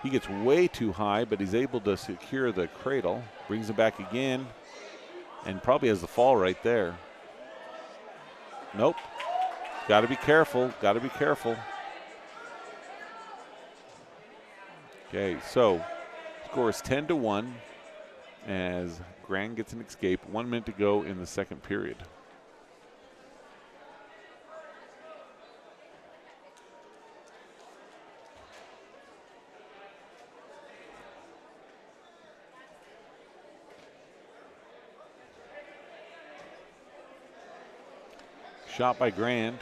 He gets way too high, but he's able to secure the cradle. Brings him back again, and probably has the fall right there. Nope. Got to be careful. Got to be careful. Okay, so score is 10-1 as Grand gets an escape. 1 minute to go in the second period. Shot by Grand.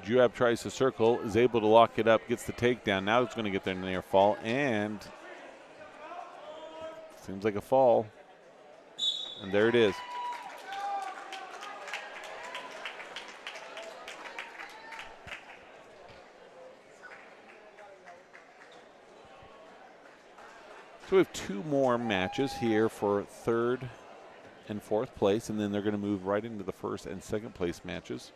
Juab tries to circle, is able to lock it up, gets the takedown. Now it's going to get their near fall, and seems like a fall. And there it is. So we have 2 more matches here for 3rd and 4th place, and then they're going to move right into the 1st and 2nd place matches.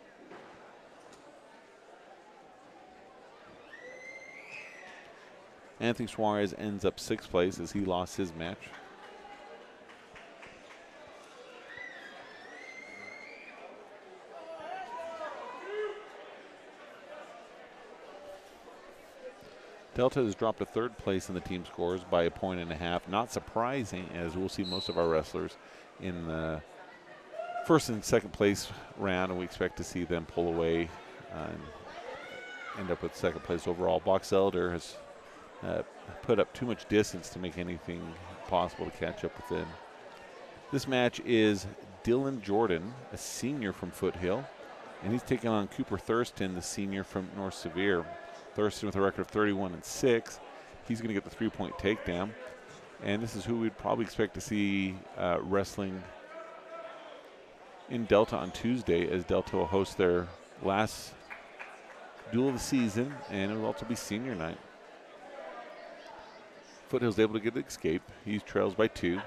Anthony Suarez ends up 6th place as he lost his match. Delta has dropped to 3rd place in the team scores by a 1.5. Not surprising, as we'll see most of our wrestlers in the 1st and 2nd place round, and we expect to see them pull away and end up with 2nd place overall. Box Elder has put up too much distance to make anything possible to catch up with them. This match is Dylan Jordan, a senior from Foothill, and he's taking on Cooper Thurston, the senior from North Sevier. Thurston with a record of 31-6. He's going to get the 3-point takedown. And this is who we'd probably expect to see wrestling in Delta on Tuesday, as Delta will host their last duel of the season, and it will also be senior night. Foothill's able to get the escape. He trails by 2.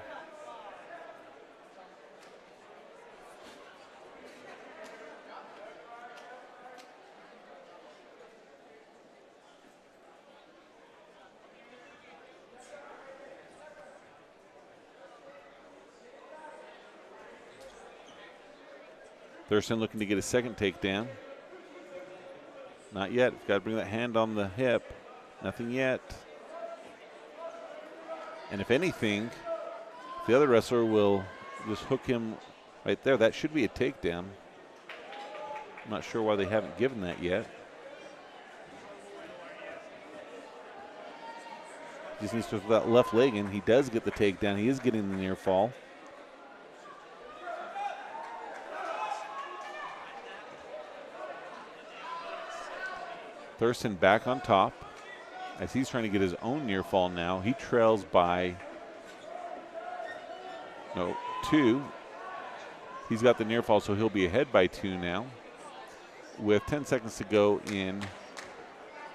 Thurston looking to get a 2nd takedown. Not yet. Got to bring that hand on the hip. Nothing yet. And if anything, the other wrestler will just hook him right there. That should be a takedown. I'm not sure why they haven't given that yet. Just needs to throw that left leg in. He does get the takedown. He is getting the near fall. Thurston back on top as he's trying to get his own near fall now. He trails by 2. He's got the near fall, so he'll be ahead by 2 now with 10 seconds to go in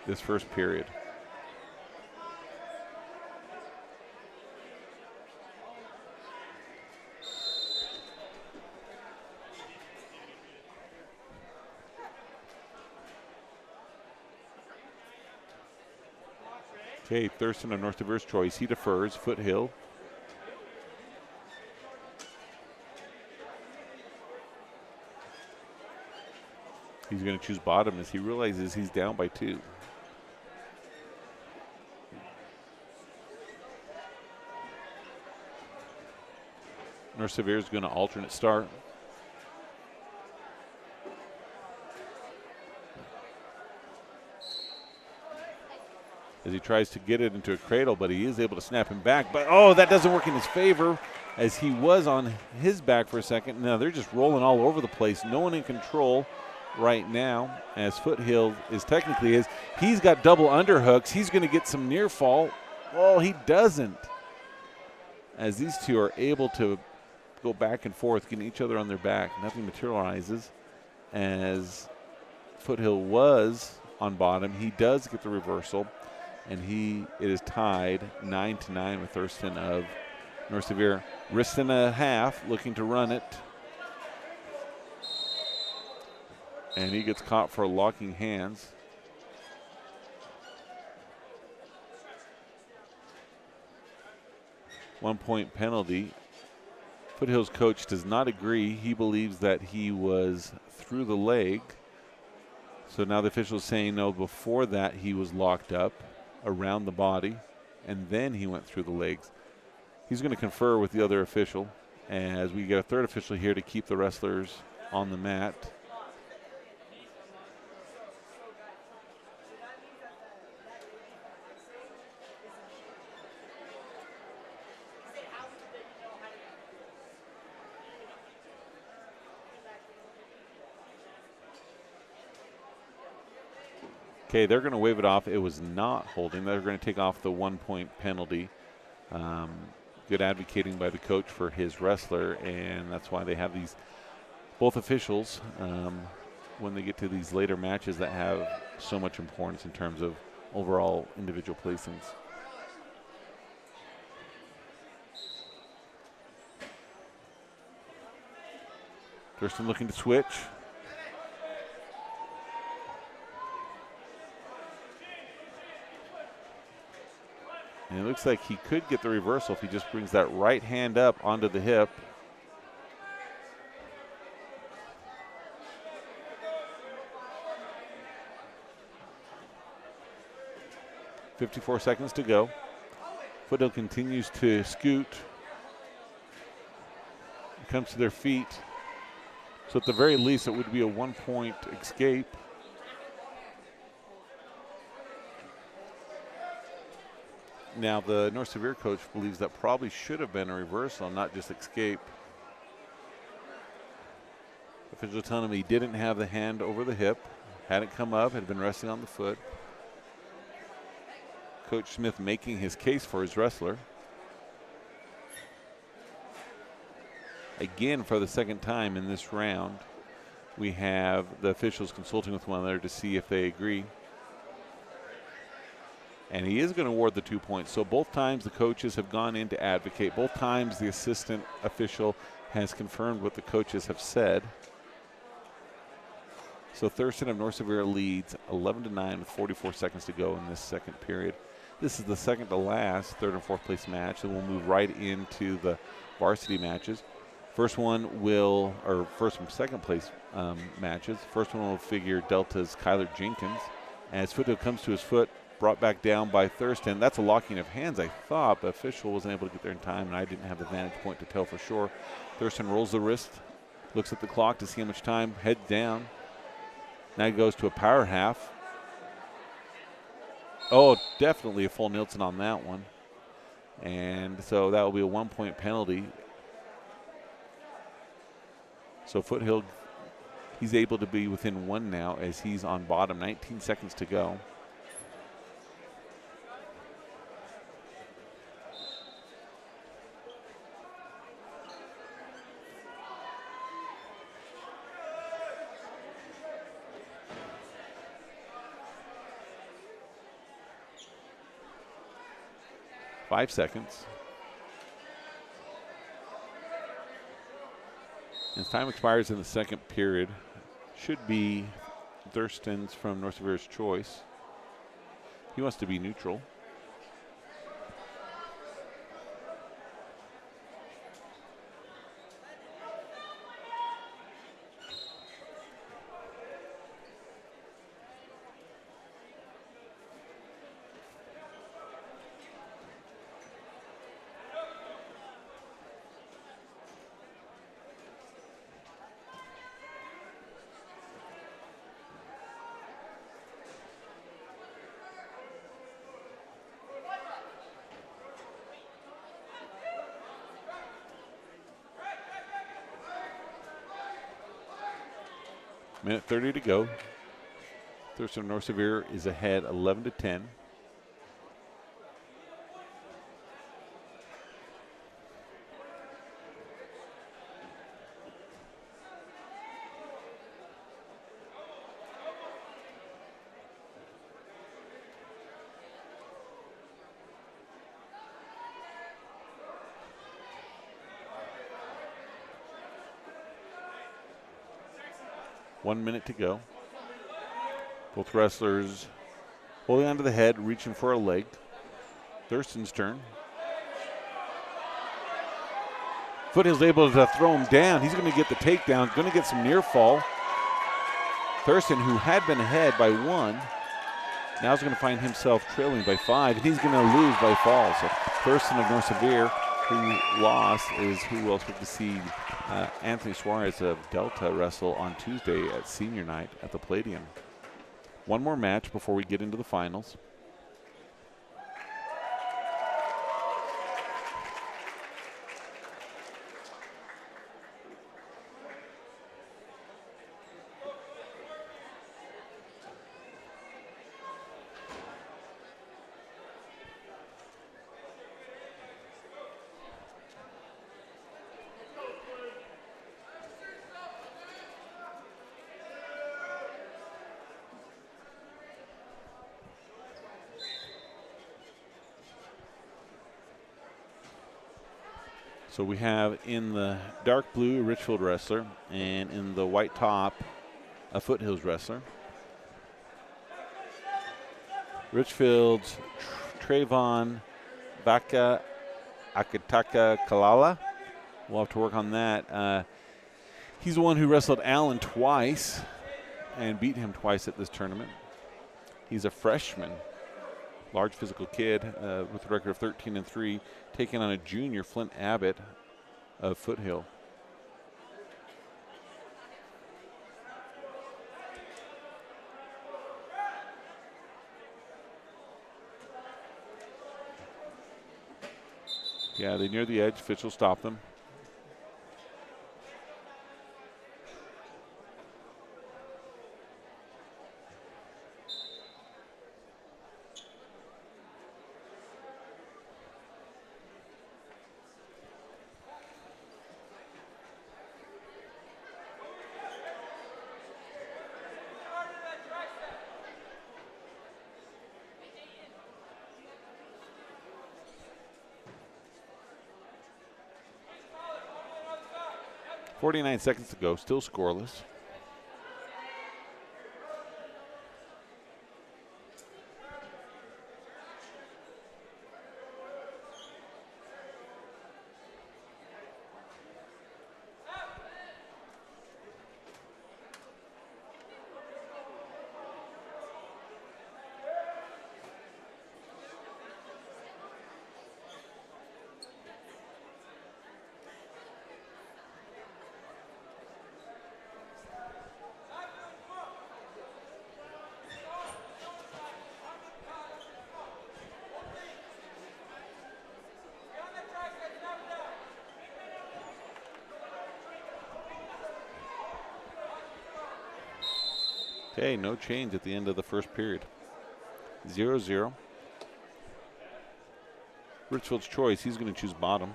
this first period. Okay, Thurston of North Sevier's choice. He defers. Foothill. He's going to choose bottom as he realizes he's down by 2. North Sevier is going to alternate start. As he tries to get it into a cradle, but he is able to snap him back. But, oh, that doesn't work in his favor as he was on his back for a second. Now they're just rolling all over the place. No one in control right now as Foothill is technically is. He's got double underhooks. He's going to get some near fall. Oh, he doesn't. As these two are able to go back and forth, getting each other on their back. Nothing materializes as Foothill was on bottom. He does get the reversal. And it is tied 9-9 with Thurston of North Sevier. Wrist and a half, looking to run it. And he gets caught for locking hands. One-point penalty. Foothill's coach does not agree. He believes that he was through the leg. So now the official is saying no, before that he was locked up around the body, and then he went through the legs. He's going to confer with the other official as we get a 3rd official here to keep the wrestlers on the mat. Okay, they're going to wave it off. It was not holding. They're going to take off the 1-point penalty. Good advocating by the coach for his wrestler, and that's why they have these both officials when they get to these later matches that have so much importance in terms of overall individual placings. Thurston looking to switch. And it looks like he could get the reversal if he just brings that right hand up onto the hip. .54 seconds to go. Foothill continues to scoot. It comes to their feet. So at the very least, it would be a 1-point escape. Now, the North Sevier coach believes that probably should have been a reversal, not just escape. Official telling him he didn't have the hand over the hip, hadn't come up, had been resting on the foot. Coach Smith making his case for his wrestler. Again, for the second time in this round, we have the officials consulting with one another to see if they agree. And he is going to award the 2 points. So both times the coaches have gone in to advocate. Both times the assistant official has confirmed what the coaches have said. So Thurston of North Sevier leads 11-9 with 44 seconds to go in this second period. This is the second to last third and fourth place match, and we'll move right into the varsity matches. First and second place matches. First one will figure Delta's Kyler Jenkins. As Foothill comes to his foot, brought back down by Thurston. That's a locking of hands, I thought, but official wasn't able to get there in time, and I didn't have the vantage point to tell for sure. Thurston rolls the wrist, looks at the clock to see how much time, head down. Now he goes to a power half. Oh, definitely a full Nielsen on that one. And so that will be a 1-point penalty. So Foothill, he's able to be within one now as he's on bottom. 19 seconds to go. Five seconds. As time expires in the second period, should be Thurston's from North Sevier's choice. He wants to be neutral. Minute 30 to go. Thurston North Sevier is ahead 11-10. One minute to go. Both wrestlers holding onto the head, reaching for a leg. Thurston's turn. Foothill's able to throw him down. He's going to get the takedown, going to get some near fall. Thurston, who had been ahead by one, now is going to find himself trailing by 5, and he's going to lose by fall. So Thurston of North Sevier, who lost, is who we'll expect to see Anthony Suarez of Delta wrestle on Tuesday at senior night at the Palladium. One more match before we get into the finals. So we have in the dark blue a Richfield wrestler, and in the white top a Foothills wrestler. Richfield's Trayvon Baka Akataka Kalala. We'll have to work on that. He's the one who wrestled Allen twice and beat him twice at this tournament. He's a freshman, large physical kid with a record of 13-3, taking on a junior, Flint Abbott of Foothill. Yeah, they near the edge. Fitch will stop them. .49 seconds to go, still scoreless. Okay, no change at the end of the first period. 0-0. Richfield's choice, he's going to choose bottom.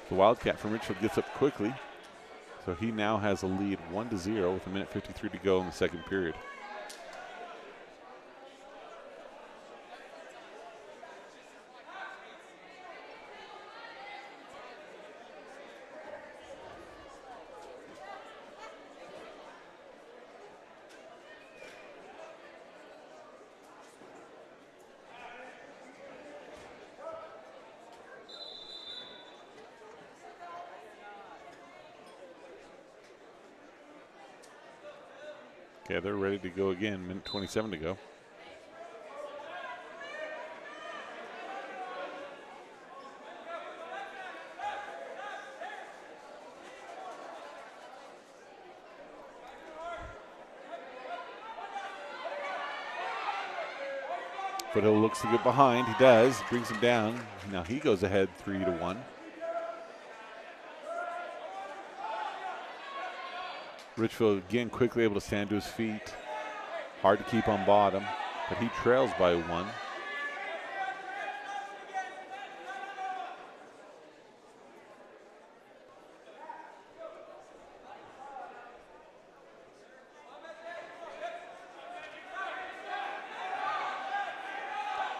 The Wildcat from Richfield gets up quickly, so he now has a lead 1-0 with 1:53 to go in the second period. Okay, they're ready to go again. 1:27 to go. Foothill looks to get behind. He does. Brings him down. Now he goes ahead 3-1. Richfield again quickly able to stand to his feet. Hard to keep on bottom, but he trails by 1.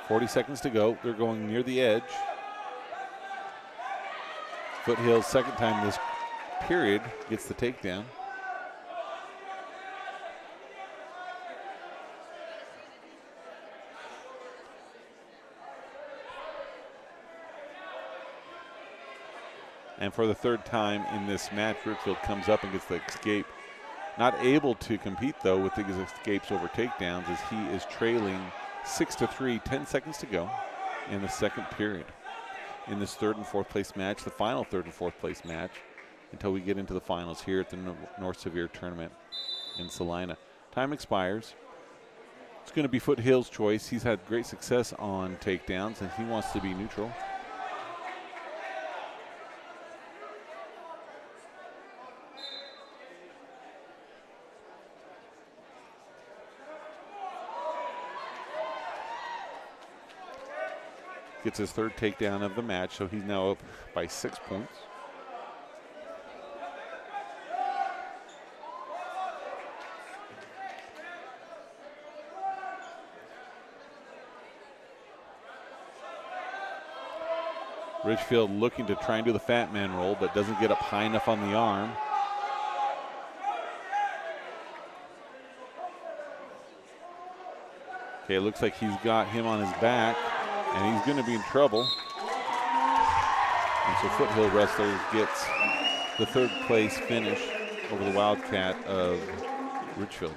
.40 seconds to go. They're going near the edge. Foothill's second time this period gets the takedown. And for the third time in this match, Richfield comes up and gets the escape. Not able to compete, though, with his escapes over takedowns as he is trailing 6-3, 10 seconds to go in the second period. In this third and fourth place match, the final third and fourth place match, until we get into the finals here at the North Sevier tournament in Salina. Time expires. It's going to be Foothill's choice. He's had great success on takedowns, and he wants to be neutral. Gets his third takedown of the match, so he's now up by 6 points. Ridgefield looking to try and do the fat man roll, but doesn't get up high enough on the arm. Okay, it looks like he's got him on his back, and he's going to be in trouble. And so Foothill Wrestlers gets the third place finish over the Wildcat of Ridgefield.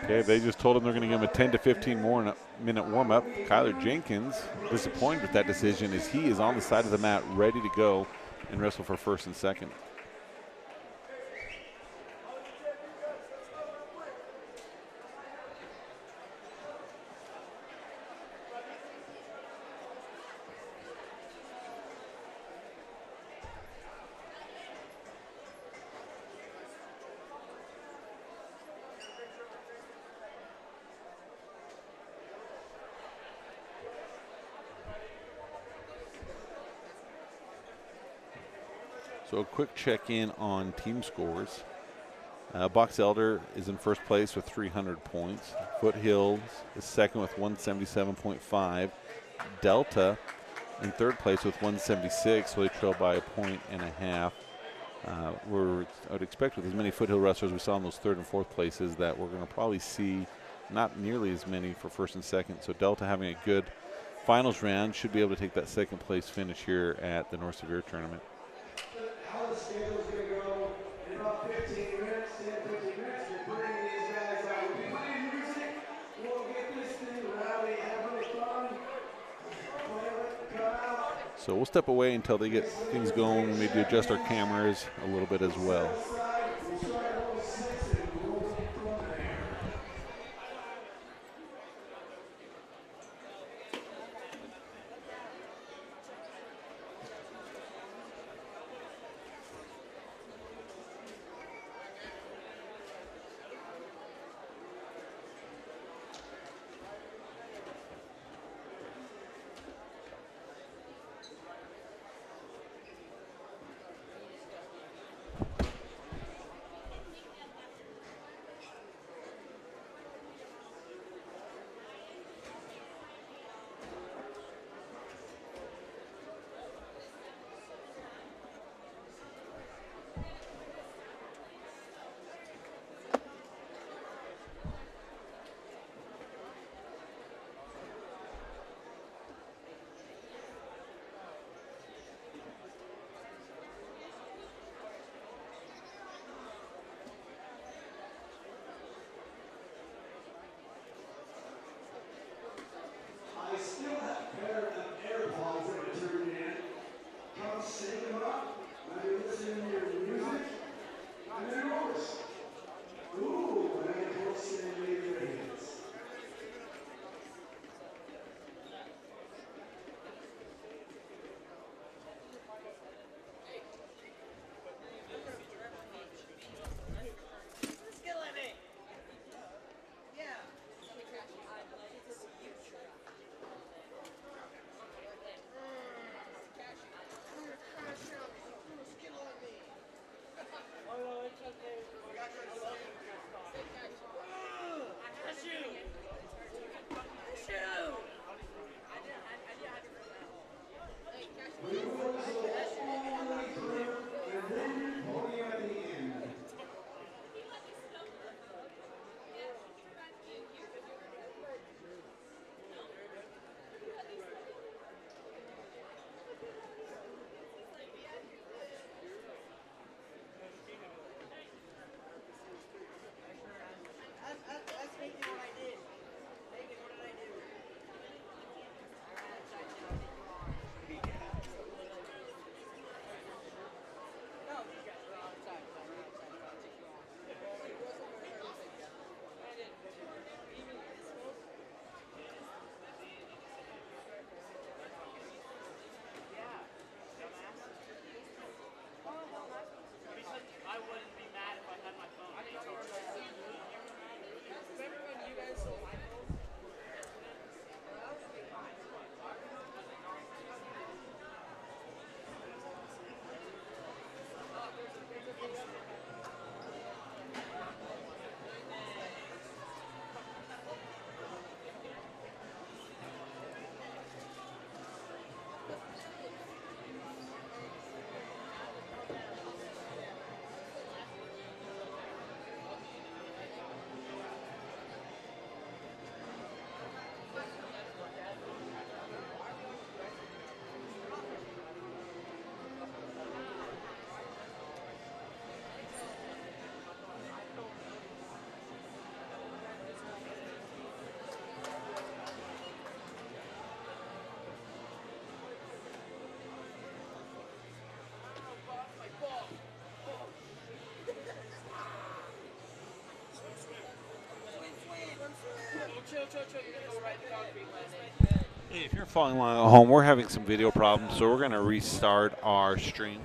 Okay, they just told him they're going to give him a 10 to 15 more minute warm-up. Kyler Jenkins disappointed with that decision as he is on the side of the mat ready to go and wrestle for first and second. So a quick check-in on team scores. Box Elder is in first place with 300 points. Foothills is second with 177.5. Delta in third place with 176, so they trail by a point and a half. I would expect with as many Foothill wrestlers we saw in those third and fourth places that we're going to probably see not nearly as many for first and second. So Delta having a good finals round should be able to take that second place finish here at the North Sevier tournament. How the schedule is going to go in about 15 minutes, 10, 15 minutes. We're bringing these guys out. We'll be playing music. We'll get this thing rowdy, have a little fun. Play it, come out. So we'll step away until they get things going and maybe adjust our cameras a little bit as well. We'll start at level 6 and roll from there. Hey, if you're following along at home, we're having some video problems, so we're going to restart our stream.